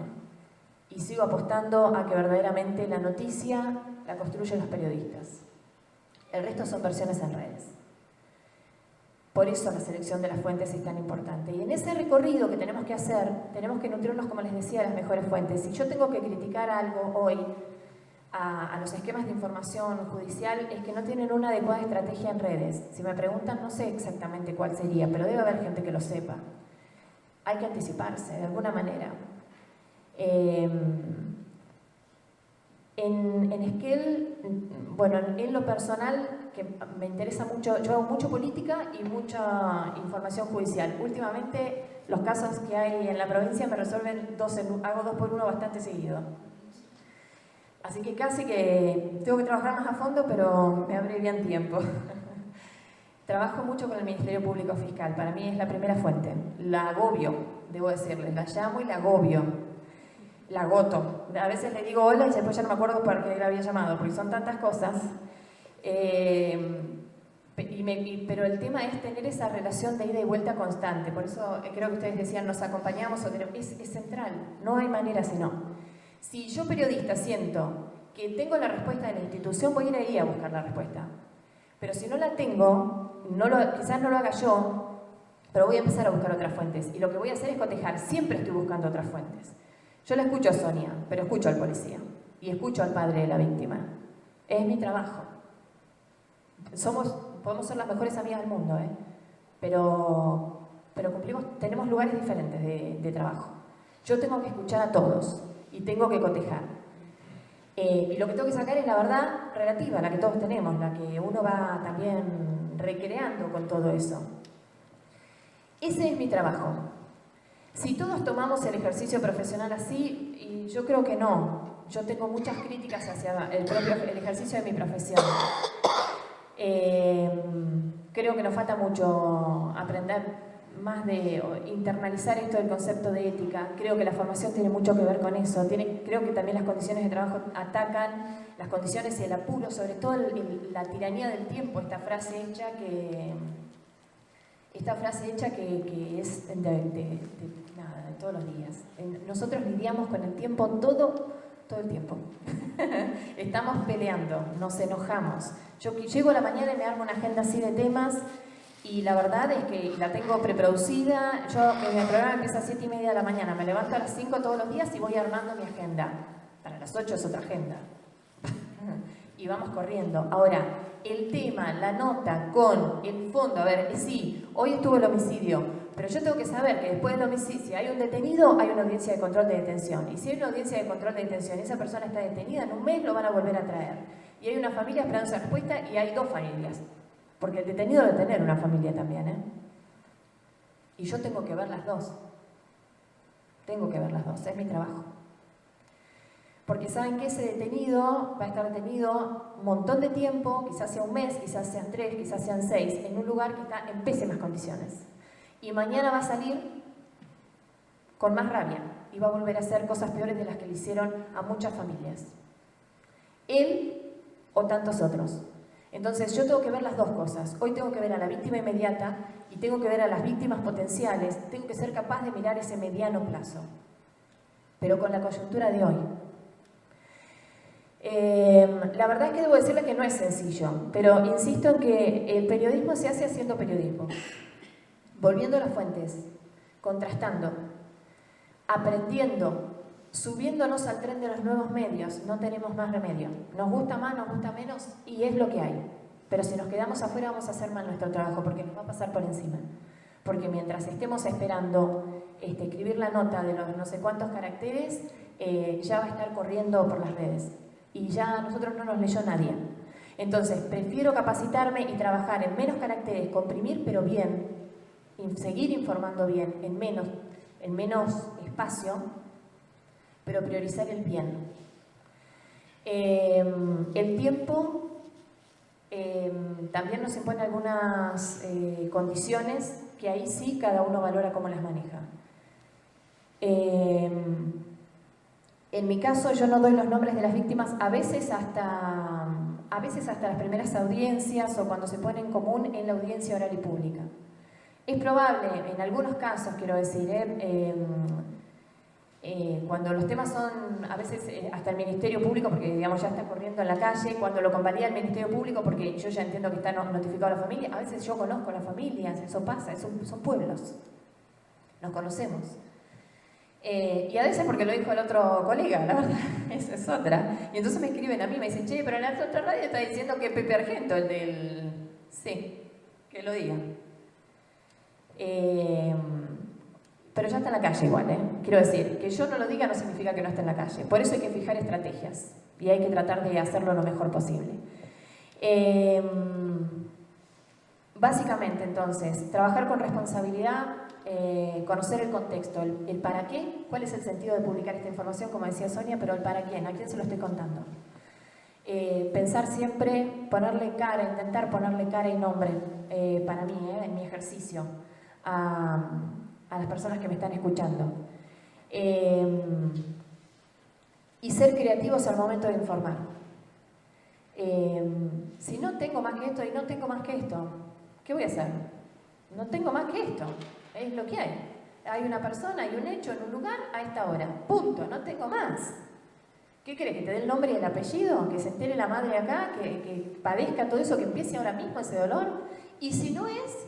Y sigo apostando a que verdaderamente la noticia la construyen los periodistas. El resto son versiones en redes. Por eso la selección de las fuentes es tan importante. Y en ese recorrido que tenemos que hacer, tenemos que nutrirnos, como les decía, de las mejores fuentes. Si yo tengo que criticar algo hoy a los esquemas de información judicial, es que no tienen una adecuada estrategia en redes. Si me preguntan, no sé exactamente cuál sería, pero debe haber gente que lo sepa. Hay que anticiparse, de alguna manera. En Esquel, bueno, en lo personal, que me interesa mucho, yo hago mucho política y mucha información judicial. Últimamente, los casos que hay en la provincia me resuelven hago 2 por 1 bastante seguido. Así que casi que tengo que trabajar más a fondo, pero me abrevian tiempo. Trabajo mucho con el Ministerio Público Fiscal, para mí es la primera fuente. La agobio, debo decirles, la llamo y la agobio. La agoto. A veces le digo hola y después ya no me acuerdo por qué la había llamado, porque son tantas cosas. Pero el tema es tener esa relación de ida y vuelta constante. Por eso creo que ustedes decían, nos acompañamos, es central, no hay manera si no. Si yo periodista siento que tengo la respuesta de la institución, voy a ir ahí a buscar la respuesta. Pero si no la tengo, quizás no lo haga yo, pero voy a empezar a buscar otras fuentes. Y lo que voy a hacer es cotejar, siempre estoy buscando otras fuentes. Yo la escucho a Sonia, pero escucho al policía y escucho al padre de la víctima. Es mi trabajo. Podemos ser las mejores amigas del mundo, pero tenemos lugares diferentes de trabajo. Yo tengo que escuchar a todos y tengo que cotejar. Y lo que tengo que sacar es la verdad relativa, la que todos tenemos, la que uno va también recreando con todo eso. Ese es mi trabajo. Si todos tomamos el ejercicio profesional así, y yo creo que no. Yo tengo muchas críticas hacia el ejercicio de mi profesión. Creo que nos falta mucho aprender más de internalizar esto del concepto de ética. Creo que la formación tiene mucho que ver con eso. Creo que también las condiciones de trabajo atacan las condiciones y el apuro, sobre todo la tiranía del tiempo, esta frase hecha que es de todos los días. Nosotros lidiamos con el tiempo todo el tiempo. Estamos peleando, nos enojamos. Yo llego a la mañana y me armo una agenda así de temas y la verdad es que la tengo preproducida. Mi programa empieza a 7:30 de la mañana, me levanto a las 5 todos los días y voy armando mi agenda. Para las 8 es otra agenda. Y vamos corriendo. Ahora, el tema, la nota con el fondo, a ver, sí, hoy estuvo el homicidio, pero yo tengo que saber que después del homicidio, si hay un detenido, hay una audiencia de control de detención. Y si hay una audiencia de control de detención y esa persona está detenida, en un mes lo van a volver a traer. Y hay una familia esperando esa respuesta y hay 2 familias. Porque el detenido debe tener una familia también, Y yo tengo que ver las dos. Tengo que ver las dos, es mi trabajo. porque saben que ese detenido va a estar detenido un montón de tiempo, quizás sea un mes, quizás sean 3, quizás sean 6, en un lugar que está en pésimas condiciones. Y mañana va a salir con más rabia y va a volver a hacer cosas peores de las que le hicieron a muchas familias. Él o tantos otros. Entonces yo tengo que ver las dos cosas. Hoy tengo que ver a la víctima inmediata y tengo que ver a las víctimas potenciales. Tengo que ser capaz de mirar ese mediano plazo, pero con la coyuntura de hoy. La verdad es que debo decirle que no es sencillo, pero insisto en que el periodismo se hace haciendo periodismo, volviendo a las fuentes, contrastando, aprendiendo, subiéndonos al tren de los nuevos medios. No tenemos más remedio. Nos gusta más, nos gusta menos y es lo que hay. Pero si nos quedamos afuera vamos a hacer mal nuestro trabajo porque nos va a pasar por encima. Porque mientras estemos esperando escribir la nota de los no sé cuántos caracteres, ya va a estar corriendo por las redes. Y ya a nosotros no nos leyó nadie. Entonces, prefiero capacitarme y trabajar en menos caracteres, comprimir pero bien, y seguir informando bien, en menos espacio, pero priorizar el bien. El tiempo también nos impone algunas condiciones que ahí sí cada uno valora cómo las maneja. En mi caso yo no doy los nombres de las víctimas, a veces hasta las primeras audiencias o cuando se pone en común en la audiencia oral y pública. Es probable, en algunos casos quiero decir, cuando los temas son a veces hasta el Ministerio Público, porque digamos ya está corriendo en la calle, cuando lo convalida el Ministerio Público, porque yo ya entiendo que está notificado a la familia, a veces yo conozco a las familias, eso pasa, son pueblos, nos conocemos. Y a veces porque lo dijo el otro colega, la verdad, esa es otra. Y entonces me escriben a mí, me dicen, che, pero en la otra radio está diciendo que Pepe Argento, el del... Sí, que lo diga. Pero ya está en la calle igual, Quiero decir, que yo no lo diga no significa que no esté en la calle. Por eso hay que fijar estrategias y hay que tratar de hacerlo lo mejor posible. Básicamente, entonces, trabajar con responsabilidad, conocer el contexto, el para qué, cuál es el sentido de publicar esta información, como decía Sonia, pero el para quién, a quién se lo estoy contando. Pensar siempre, intentar ponerle cara y nombre, para mí, en mi ejercicio, a las personas que me están escuchando. Y ser creativos al momento de informar. Si no tengo más que esto y no tengo más que esto, ¿qué voy a hacer? No tengo más que esto, es lo que hay. Hay una persona, hay un hecho en un lugar a esta hora, punto, no tengo más. ¿Qué crees? ¿Que te dé el nombre y el apellido? ¿Que se entere la madre acá? ¿Que padezca todo eso? ¿Que empiece ahora mismo ese dolor? Y si no es,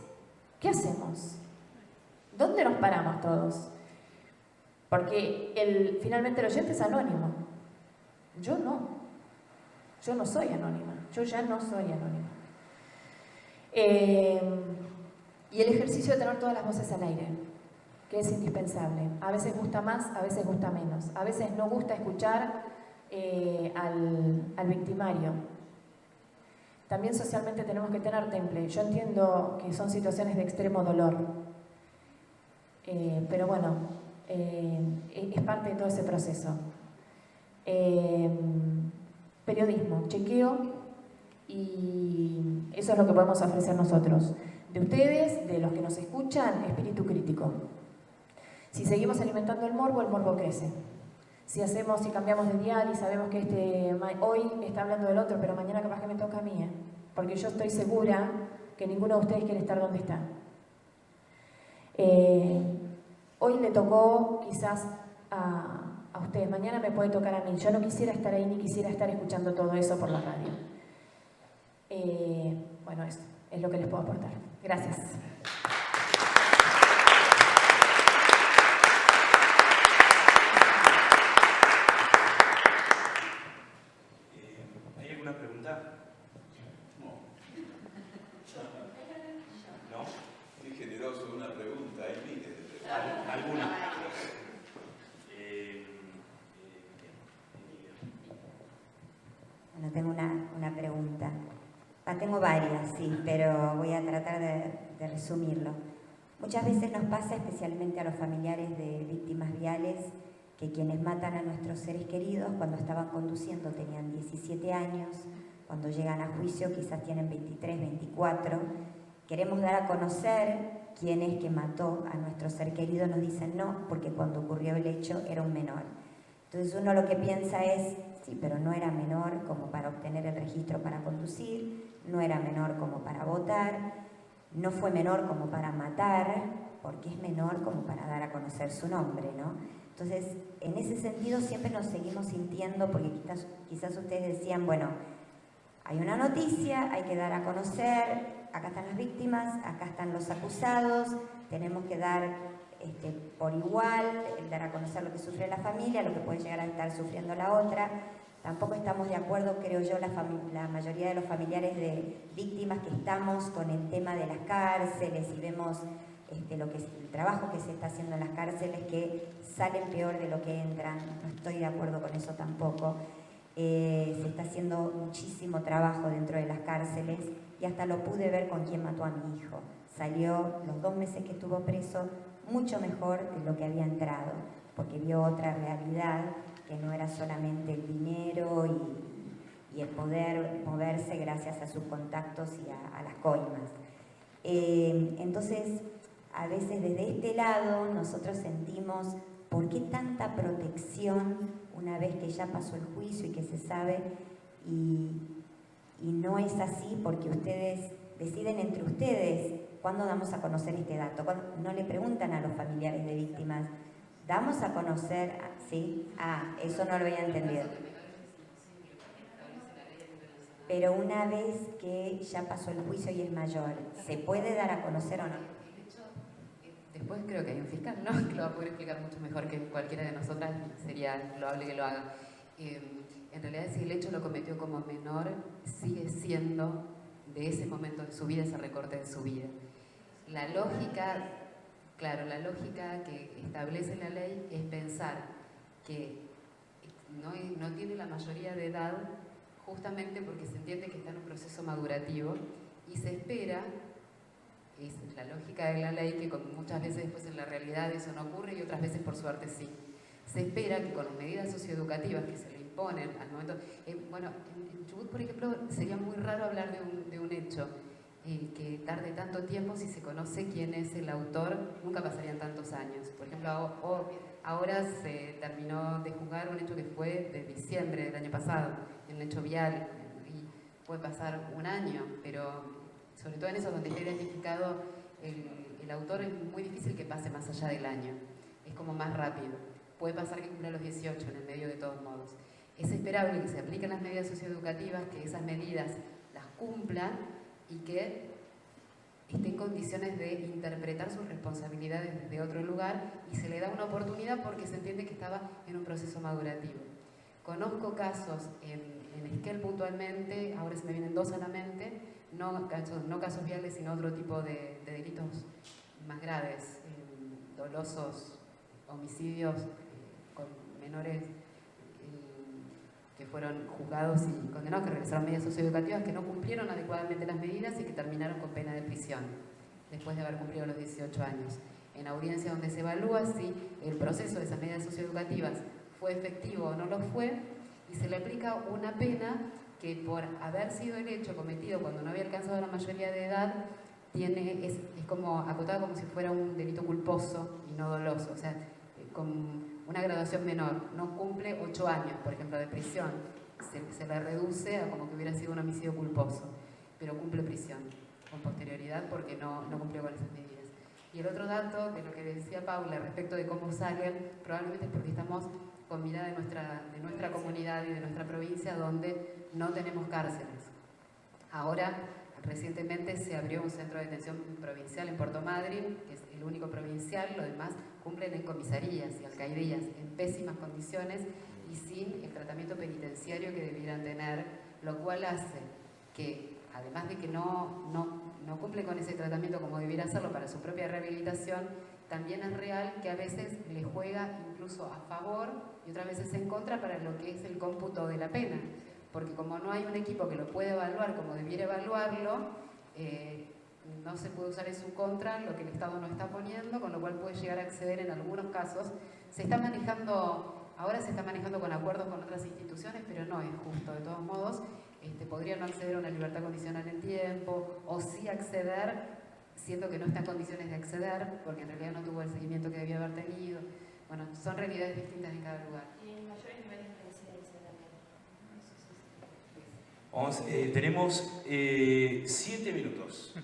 ¿qué hacemos? ¿Dónde nos paramos todos? Porque finalmente el oyente es anónimo. Yo no soy anónima. Yo ya no soy anónima. Y el ejercicio de tener todas las voces al aire, que es indispensable. A veces gusta más, a veces gusta menos. A veces no gusta escuchar al victimario. También socialmente tenemos que tener temple. Yo entiendo que son situaciones de extremo dolor. Pero bueno, es parte de todo ese proceso. Periodismo, chequeo, y eso es lo que podemos ofrecer nosotros. De ustedes, de los que nos escuchan, espíritu crítico. Si seguimos alimentando el morbo crece. Si cambiamos de dial y sabemos que hoy está hablando del otro, pero mañana capaz que me toca a mí, porque yo estoy segura que ninguno de ustedes quiere estar donde está. Hoy le tocó quizás a ustedes, mañana me puede tocar a mí. Yo no quisiera estar ahí ni quisiera estar escuchando todo eso por la radio. Bueno, eso es lo que les puedo aportar. Gracias. ¿Hay alguna pregunta? ¿No? Muy generoso una pregunta, hay miles de preguntas. ¿Alguna? Bueno, tengo una pregunta. Tengo varias, sí, pero voy a tratar de resumirlo. Muchas veces nos pasa, especialmente a los familiares de víctimas viales, que quienes matan a nuestros seres queridos cuando estaban conduciendo tenían 17 años, cuando llegan a juicio quizás tienen 23, 24. Queremos dar a conocer quién es que mató a nuestro ser querido, nos dicen no, porque cuando ocurrió el hecho era un menor. Entonces uno lo que piensa es, sí, pero no era menor como para obtener el registro para conducir, no era menor como para votar, no fue menor como para matar, porque es menor como para dar a conocer su nombre, ¿no? Entonces, en ese sentido siempre nos seguimos sintiendo, porque quizás ustedes decían, bueno, hay una noticia, hay que dar a conocer, acá están las víctimas, acá están los acusados, tenemos que dar por igual, dar a conocer lo que sufre la familia, lo que puede llegar a estar sufriendo la otra. Tampoco estamos de acuerdo, creo yo, la mayoría de los familiares de víctimas que estamos con el tema de las cárceles y vemos el trabajo que se está haciendo en las cárceles, que salen peor de lo que entran. No estoy de acuerdo con eso tampoco. Se está haciendo muchísimo trabajo dentro de las cárceles y hasta lo pude ver con quien mató a mi hijo. Salió los 2 meses que estuvo preso mucho mejor de lo que había entrado, porque vio otra realidad que no era solamente el dinero y el poder moverse gracias a sus contactos y a las coimas. Entonces, a veces desde este lado nosotros sentimos ¿por qué tanta protección una vez que ya pasó el juicio y que se sabe? Y no es así porque ustedes deciden entre ustedes cuándo damos a conocer este dato. No le preguntan a los familiares de víctimas, ¿damos a conocer? ¿Sí? Eso no lo había entendido. Pero una vez que ya pasó el juicio y es mayor, ¿se puede dar a conocer o no? Después creo que hay un fiscal, ¿no?, que lo va a poder explicar mucho mejor que cualquiera de nosotras, sería loable que lo haga. En realidad, si el hecho lo cometió como menor, sigue siendo de ese momento de su vida, ese recorte de su vida. La lógica, claro, la lógica que establece la ley es pensar que no tiene la mayoría de edad justamente porque se entiende que está en un proceso madurativo y se espera, es la lógica de la ley, que muchas veces después en la realidad eso no ocurre y otras veces por suerte sí. Se espera que con las medidas socioeducativas que se le imponen al momento... bueno, en Chubut, por ejemplo, sería muy raro hablar de un hecho que tarde tanto tiempo. Si se conoce quién es el autor, nunca pasarían tantos años. Por ejemplo, ahora se terminó de juzgar un hecho que fue de diciembre del año pasado, el hecho vial, y puede pasar un año, pero sobre todo en eso donde está identificado el autor, es muy difícil que pase más allá del año, es como más rápido. Puede pasar que cumpla los 18 en el medio de todos modos. Es esperable que se apliquen las medidas socioeducativas, que esas medidas las cumplan y que esté en condiciones de interpretar sus responsabilidades desde otro lugar, y se le da una oportunidad porque se entiende que estaba en un proceso madurativo. Conozco casos en Esquel puntualmente, ahora se me vienen 2 a la mente, no casos viales, sino otro tipo de delitos más graves, dolosos, homicidios con menores que fueron juzgados y condenados, que realizaron medidas socioeducativas que no cumplieron adecuadamente las medidas y que terminaron con pena de prisión después de haber cumplido los 18 años. En audiencia donde se evalúa si el proceso de esas medidas socioeducativas fue efectivo o no lo fue, y se le aplica una pena que, por haber sido el hecho cometido cuando no había alcanzado la mayoría de edad, es como acotado como si fuera un delito culposo y no doloso, o sea, con una graduación menor. No cumple 8 años, por ejemplo, de prisión, se le reduce a como que hubiera sido un homicidio culposo, pero cumple prisión con posterioridad porque no cumplió con esas medidas. Y el otro dato de lo que decía Paula respecto de cómo salen, probablemente es porque estamos con mirada de nuestra comunidad y de nuestra provincia, donde no tenemos cárceles. Ahora, recientemente se abrió un centro de detención provincial en Puerto Madryn, que es el único provincial, lo demás cumplen en comisarías y alcaldías en pésimas condiciones y sin el tratamiento penitenciario que debieran tener, lo cual hace que, además de que no cumple con ese tratamiento como debiera hacerlo para su propia rehabilitación, también es real que a veces le juega incluso a favor y otras veces en contra para lo que es el cómputo de la pena, porque como no hay un equipo que lo pueda evaluar como debiera evaluarlo, no se puede usar en su contra lo que el Estado no está poniendo, con lo cual puede llegar a acceder en algunos casos. Ahora se está manejando con acuerdos con otras instituciones, pero no es justo. De todos modos, podría no acceder a una libertad condicional en tiempo, o sí acceder, siendo que no está en condiciones de acceder, porque en realidad no tuvo el seguimiento que debía haber tenido. Bueno, son realidades distintas en cada lugar. Y en mayores niveles de incidencia también. Tenemos 7 minutos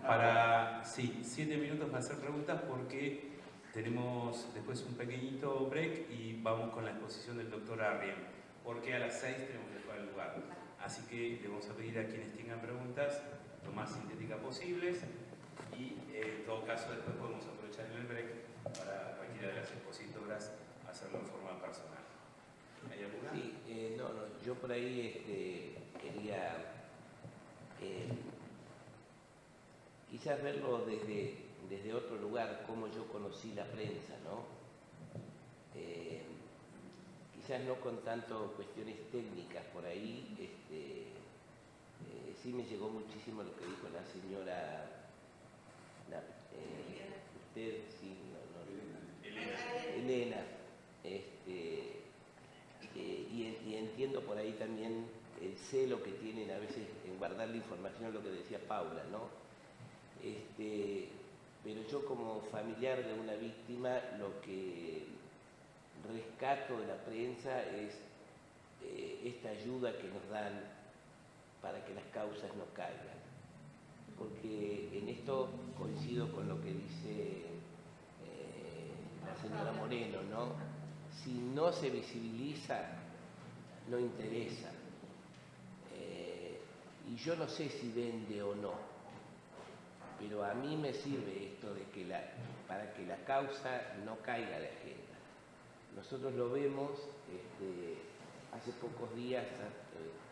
para, 7 minutos para hacer preguntas, porque tenemos después un pequeñito break y vamos con la exposición del doctor Arrien, porque a las 6 tenemos que dejar el lugar. Así que le vamos a pedir a quienes tengan preguntas lo más sintéticas posibles, y en todo caso después podemos aprovechar en el break para cualquiera de las expositoras hacerlo en forma personal. ¿Hay alguna? Sí, yo por ahí quería quizás verlo desde otro lugar, cómo yo conocí la prensa, ¿no? Quizás no con tanto cuestiones técnicas por ahí, sí me llegó muchísimo lo que dijo la señora, usted, sí, Elena, y entiendo por ahí también el celo que tienen a veces en guardar la información, lo que decía Paula, ¿no? Pero yo como familiar de una víctima, lo que rescato de la prensa es esta ayuda que nos dan para que las causas no caigan. Porque en esto coincido con lo que dice la señora Moreno, ¿no? Si no se visibiliza, no interesa. Y yo no sé si vende o no, pero a mí me sirve esto de que para que la causa no caiga de agenda. Nosotros lo vemos, hace pocos días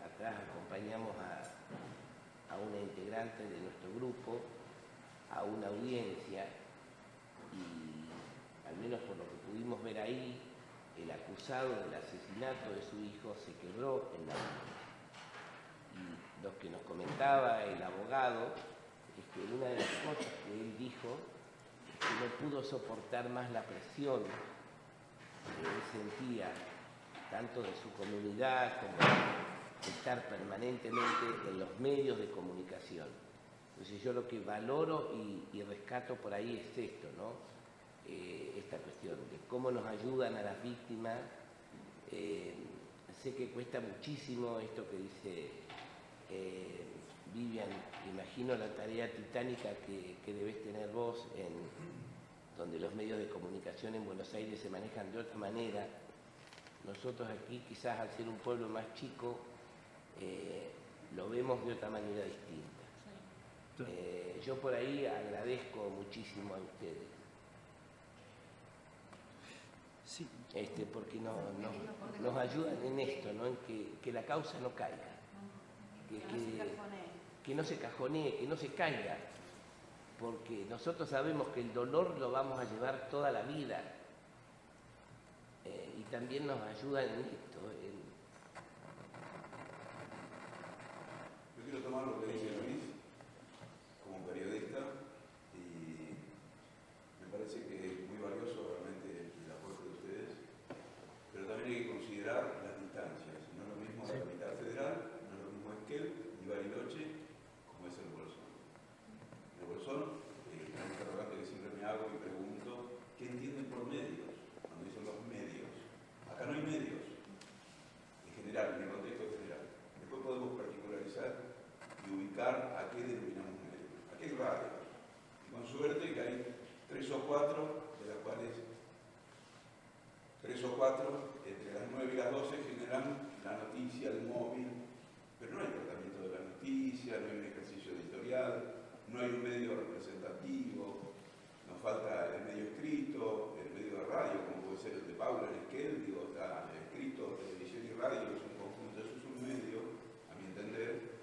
atrás acompañamos a una integrante de nuestro grupo a una audiencia, y al menos por lo que pudimos ver ahí, el acusado del asesinato de su hijo se quebró en la audiencia. Y lo que nos comentaba el abogado es que una de las cosas que él dijo es que no pudo soportar más la presión que él sentía, tanto de su comunidad como de estar permanentemente en los medios de comunicación. Entonces yo lo que valoro y rescato por ahí es esto, ¿no? Esta cuestión de cómo nos ayudan a las víctimas. Sé que cuesta muchísimo esto que dice Vivian, imagino la tarea titánica que debes tener vos, donde los medios de comunicación en Buenos Aires se manejan de otra manera. Nosotros aquí, quizás al ser un pueblo más chico, lo vemos de otra manera distinta. Yo por ahí agradezco muchísimo a ustedes. Sí. Porque nos ayudan en esto, ¿no? En que la causa no caiga, que no se cajonee, que no se caiga, porque nosotros sabemos que el dolor lo vamos a llevar toda la vida, y también nos ayudan en esto. Yo quiero tomar lo que dice Luis como periodista, y me parece que es muy valioso realmente el aporte de ustedes, pero también hay que considerar las distancias. No es lo mismo la capital federal, no es lo mismo Esquel y Bariloche como es el Bolsón. El Bolsón, la interrogante que siempre me hago y pregunto, ¿qué entienden por medios? Cuando dicen los medios. Acá no hay medios, en general, en el contexto general. Después podemos particularizar y ubicar a qué denominamos medios. Aquí hay radios, y con suerte que hay 3 o 4, de las cuales 3 o 4 entre las 9 y las 12 generan la noticia, el móvil, pero no hay tratamiento de la noticia, no hay un ejercicio editorial, no hay un medio representativo, nos falta el medio escrito, el medio de radio, como puede ser el de Paula en Esquel, está escrito, televisión y radio, es un conjunto, eso es un medio, a mi entender,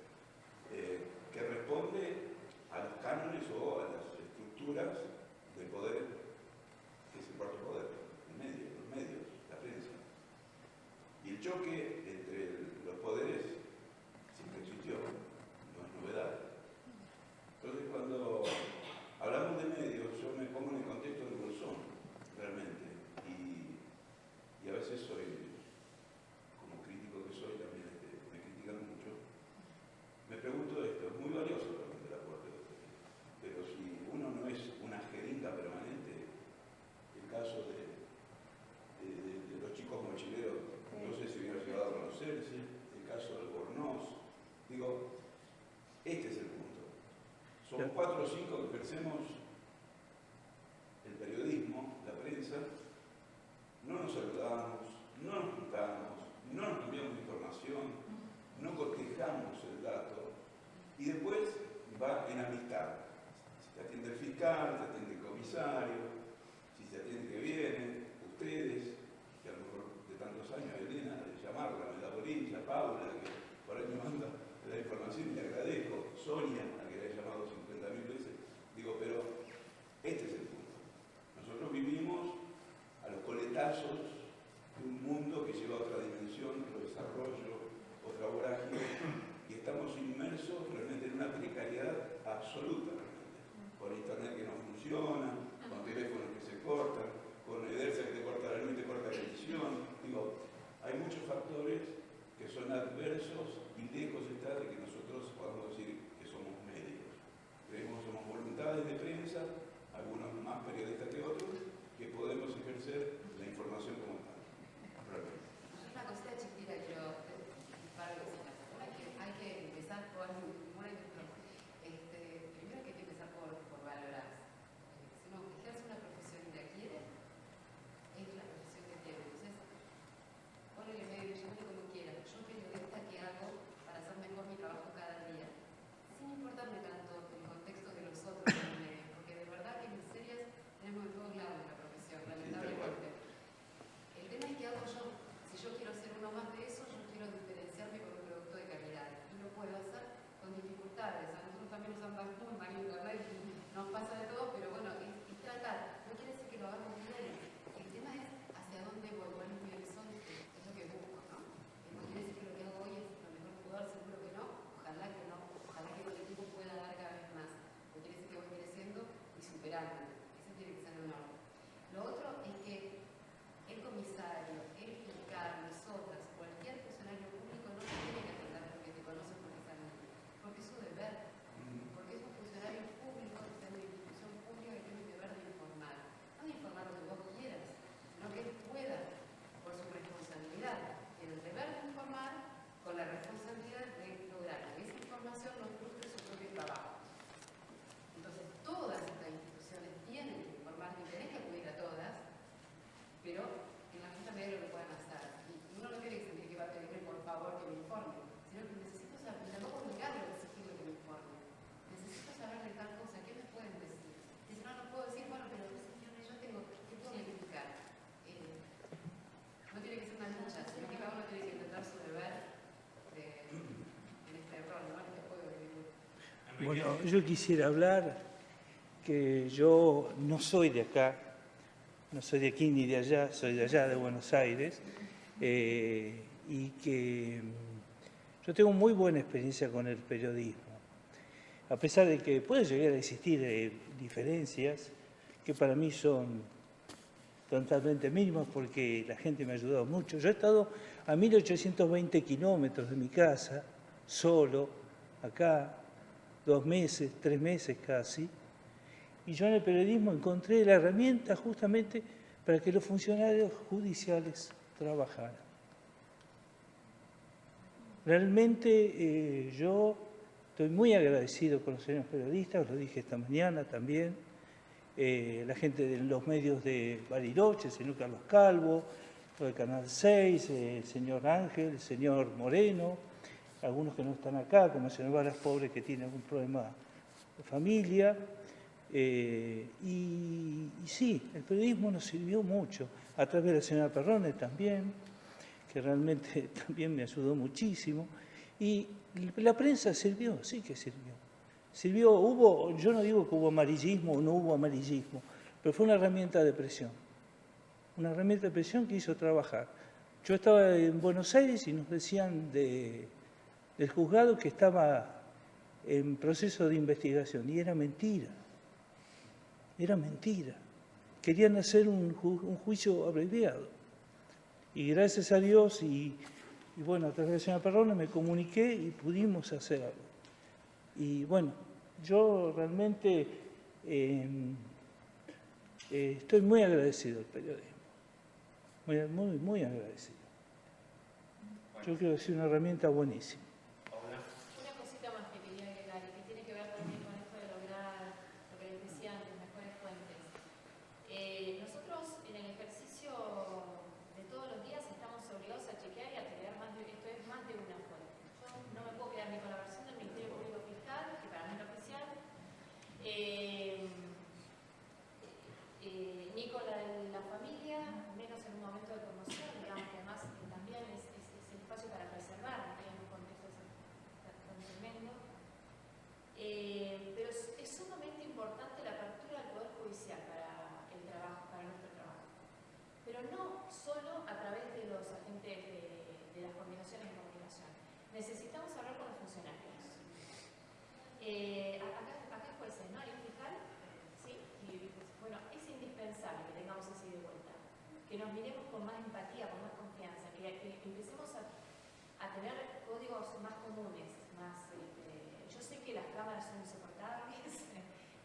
que responde a los cánones o a las estructuras del poder, que es el cuarto poder, los medios, la prensa. Y el choque entre los poderes siempre existió, no es novedad. Entonces cuando ejercemos el periodismo, la prensa, no nos saludamos, no nos juntamos, no nos enviamos información, no cotejamos el dato y después va en amistad. Si te atiende el fiscal, te atiende el comisario, si te atiende que viene, ustedes, que a lo mejor de tantos años, Elena, de llamarla, me da bolilla, Paula, que por ahí me manda la información y le agradezco, Sonia, a que le he llamado 50.000 veces, digo, pero este es el punto. Nosotros vivimos a los coletazos de un mundo que lleva a otra dimensión, otro desarrollo, otra vorágine, y estamos inmersos realmente en una precariedad absoluta, realmente, con internet que no funciona, con teléfonos que se cortan, con Edersa que te corta la luz y te corta la televisión. Digo, hay muchos factores que son adversos y lejos está de que nosotros podamos decir que somos médicos. Creemos que somos voluntades de prensa, algunos más periodistas que otros, que podemos ejercer la información como tal. Una cosita chiquita quiero para que hay que empezar por un ejemplo. Primero que hay que empezar por valorar. Si uno ejerce una profesión y la quiere, es la profesión que tiene. Entonces, ponle medio, llámale como quiera. Yo periodista, ¿qué hago para hacer mejor mi trabajo cada día? Sin importarme tanto el contexto de los otros en el medio, porque de verdad que miserias tenemos de todos lados en la profesión, lamentablemente. El tema es qué hago yo. Si yo quiero ser uno más de eso, yo quiero diferenciarme con un producto de calidad. Y lo puedo hacer con dificultades. A nosotros también nos andan muy mal en internet, nos pasa de todo, pero bueno, es tratar. No quiere decir que lo hagamos bien. El tema es hacia dónde voy, cuál es mi horizonte, es lo que busco, ¿no? No quiere decir que lo que hago hoy es lo mejor que puedo dar, seguro que no. Ojalá que no. Ojalá que con el tiempo pueda dar cada vez más. No quiere decir que voy creciendo y superando. Ese tiene que ser el norte. Lo otro es que el comisario, el fiscal, nosotras, cualquier funcionario público no se tiene que atender porque te conoce profesionalmente, porque es su deber, porque es un funcionario público, está en una institución pública que tiene el deber de informar, no de informar lo que vos quieras, sino que él pueda, por su responsabilidad, tiene el deber de informar con la responsabilidad de lograr que esa información no frustre su propio trabajo. Entonces, todas estas instituciones tienen que informar, y tenés que acudir a todas, pero en la justa medida de lo que puedan hacer. Y uno no tiene que sentir que va a pedirme por favor que me informe, sino que necesito saber, y tampoco obligarlo a exigirle que me informe. Necesito saber de tal cosa, ¿qué me pueden decir? Y si no, no puedo decir, bueno, pero señores, yo tengo, ¿qué puedo verificar? No tiene que ser una lucha, sino que cada uno tiene que intentar su deber en este rol, ¿no? En este juego que vivimos. Bueno, yo quisiera hablar que yo no soy de acá, no soy de aquí ni de allá, soy de allá, de Buenos Aires, y que yo tengo muy buena experiencia con el periodismo, a pesar de que puede llegar a existir diferencias que para mí son totalmente mínimas porque la gente me ha ayudado mucho. Yo he estado a 1820 kilómetros de mi casa, solo, acá, 2 meses, 3 meses casi, y yo en el periodismo encontré la herramienta justamente para que los funcionarios judiciales trabajaran. Realmente yo estoy muy agradecido con los señores periodistas, lo dije esta mañana también, la gente de los medios de Bariloche, el señor Carlos Calvo, el Canal 6, el señor Ángel, el señor Moreno, algunos que no están acá, como el señor Varas Pobre que tiene algún problema de familia. Y sí, el periodismo nos sirvió mucho, a través de la señora Perrone también, que realmente también me ayudó muchísimo. Y la prensa sirvió, sí que sirvió. Yo no digo que hubo amarillismo o no hubo amarillismo, pero fue una herramienta de presión. Una herramienta de presión que hizo trabajar. Yo estaba en Buenos Aires y nos decían del juzgado que estaba en proceso de investigación, y era mentira. Era mentira. Querían hacer un juicio abreviado. Y gracias a Dios y bueno, a través de la señora Perrone me comuniqué y pudimos hacer algo. Y bueno, yo realmente estoy muy agradecido al periodismo. Muy, muy agradecido. Yo creo que es una herramienta buenísima. Una cosita más que quería agregar y que tiene que ver también con esto de lograr lo que les Ni con la familia, menos en un momento de conmoción, digamos que además también es el espacio para preservar en un contexto tan tremendo. Pero es sumamente importante la apertura del Poder Judicial para el trabajo, para nuestro trabajo. Pero no solo a través de los agentes de las coordinaciones de comunicación. Necesitamos hablar con los funcionarios. Acá es jueces, ¿no? Hay un fiscal, ¿sí? Y bueno, es indispensable que tengamos ese ida y vuelta. Que nos miremos con más empatía, con más confianza, que empecemos a tener códigos más comunes, más... yo sé que las cámaras son insoportables,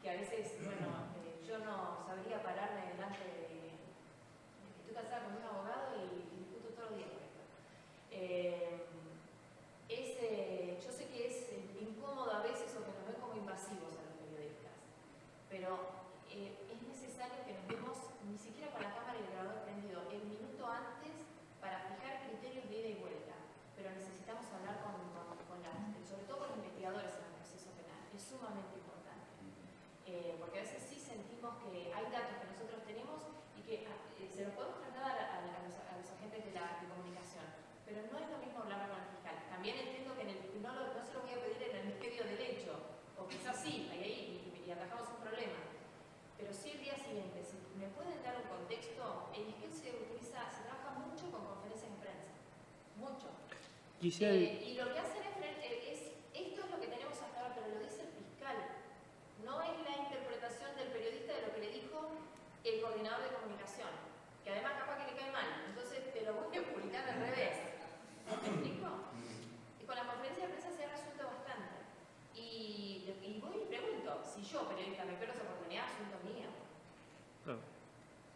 que a veces, bueno, yo no sabría pararme delante de... Estoy casada con un abogado y discuto todos los días con esto. Yo sé que es incómodo a veces o que nos ven como invasivos a los periodistas, pero es necesario que nos demos, ni siquiera con la cámara y el grabador prendido, el minuto antes para fijar criterios de ida y vuelta. Pero necesitamos hablar sobre todo con los investigadores en el proceso penal. Es sumamente importante. Porque a veces sí sentimos que hay datos que nosotros tenemos y que se los podemos trasladar a los agentes de comunicación. Pero no es lo mismo hablar con el fiscal. También entiendo que no se lo voy a pedir en el Ministerio del Hecho, o quizás sí, y atajamos un problema. Pero sí el día siguiente, si me pueden dar un contexto, el ISQUEL se trabaja mucho con conferencias de prensa. Mucho. Y lo que hacen esto es lo que tenemos hasta ahora, pero lo dice el fiscal. No es la interpretación del periodista de lo que le dijo el coordinador de comunicación, que además capaz que le cae mal, entonces te lo voy a publicar al revés. ¿Me explico? Y con la conferencia de prensa se ha resuelto bastante. Y voy y pregunto, si yo, periodista, me pierdo esa oportunidad, asunto mío.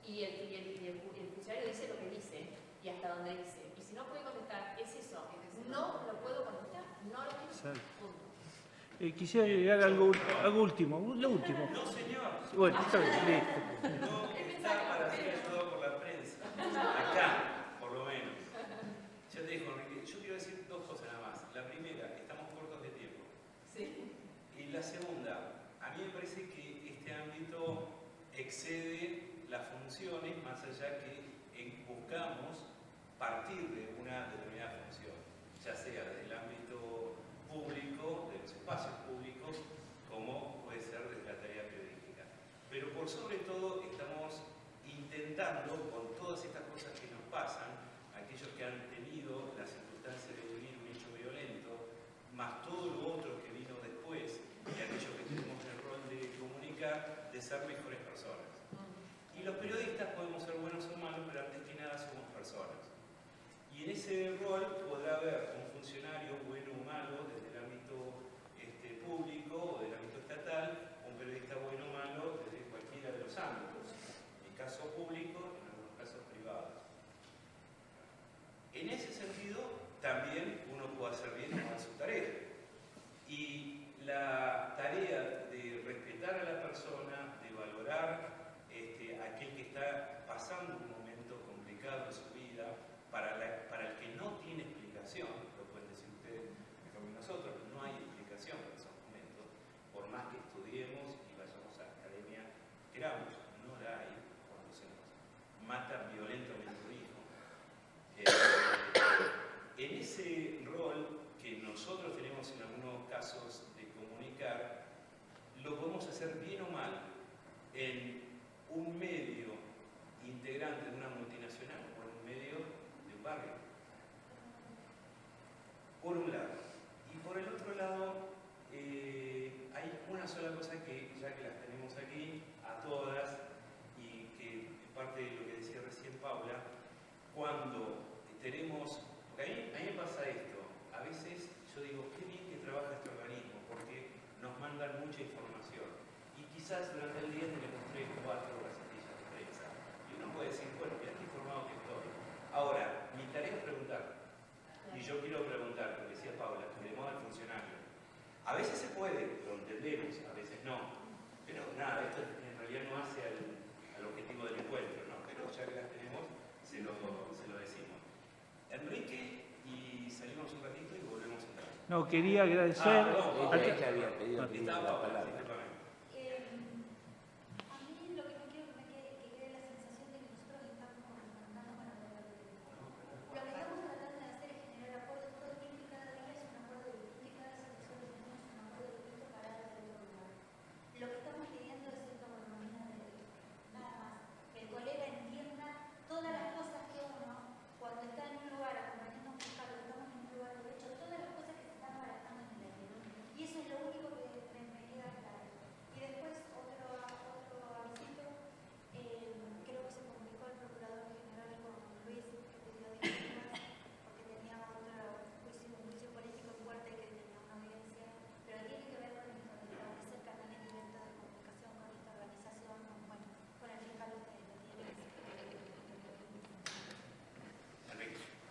Y el funcionario dice lo que dice y hasta donde dice. Y si no puede contestar, es eso. No lo puedo contestar, no lo quiero. Punto. Quisiera agregar algo último, lo último. No, señor. Bueno, está bien, listo. No está para ser ayudado por la prensa. Acá, por lo menos. Ya te digo, Enrique, yo quiero decir dos cosas nada más. La primera, estamos cortos de tiempo. Sí. Y la segunda, a mí me parece que este ámbito excede las funciones, más allá que buscamos partir de una determinada función, ya sea desde el ámbito público, de los espacios públicos, como puede ser desde la tarea periodística. Pero por sobre todo estamos intentando, con todas estas cosas que nos pasan, aquellos que han tenido la circunstancia de vivir un hecho violento, más todo lo otro que vino después, y aquellos que tenemos el rol de comunicar, de ser mejores personas. Y los periodistas podemos ser buenos o malos, pero antes que nada somos personas. Y en ese rol podrá haber un funcionario bueno o malo desde el ámbito público o del ámbito estatal, un periodista bueno o malo desde cualquiera de los ámbitos, en el caso público, en algunos casos privados. En ese sentido, también uno puede hacer bien o mal su tarea. Y la tarea de respetar a la persona, de valorar a aquel que está pasando un momento complicado en su vida, para el que no tiene explicación, lo pueden decir ustedes mejor que nosotros, no hay explicación en esos momentos, por más que estudiemos y vayamos a la academia, queramos, no la hay cuando se nos mata violentamente un hijo. En ese rol que nosotros tenemos en algunos casos de comunicar, lo podemos hacer bien o mal en un medio integrante de una multinacional o en un medio de un barrio. Por un lado. Y por el otro lado, hay una sola cosa que, ya que las tenemos aquí, a todas, y que es parte de lo que decía recién Paula, cuando tenemos, porque a mí me pasa esto, a veces yo digo, qué bien que trabaja este organismo, porque nos mandan mucha información. Y quizás durante el día tenemos 3, 4 gacetillas de prensa. Y uno puede decir, bueno, mira qué informado que estoy. Ahora, mi tarea es preguntar. Y yo quiero preguntar, como decía Paula, tenemos al funcionario. A veces se puede, lo entendemos, a veces no. Pero nada, esto en realidad no hace al objetivo del encuentro, ¿no? Pero ya que las tenemos, se lo decimos. Enrique, y salimos un ratito y volvemos a entrar. No, quería agradecer... Ella había pedido Estaba Paula, la palabra. discúlpame.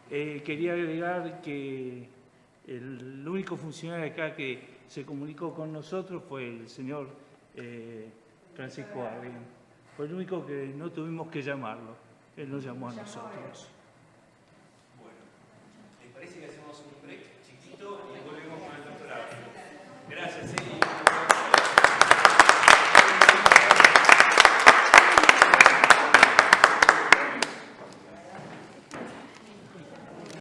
Quería agregar que el único funcionario acá que se comunicó con nosotros fue el señor Francisco Argen. Fue el único que no tuvimos que llamarlo. Él nos llamó a nosotros.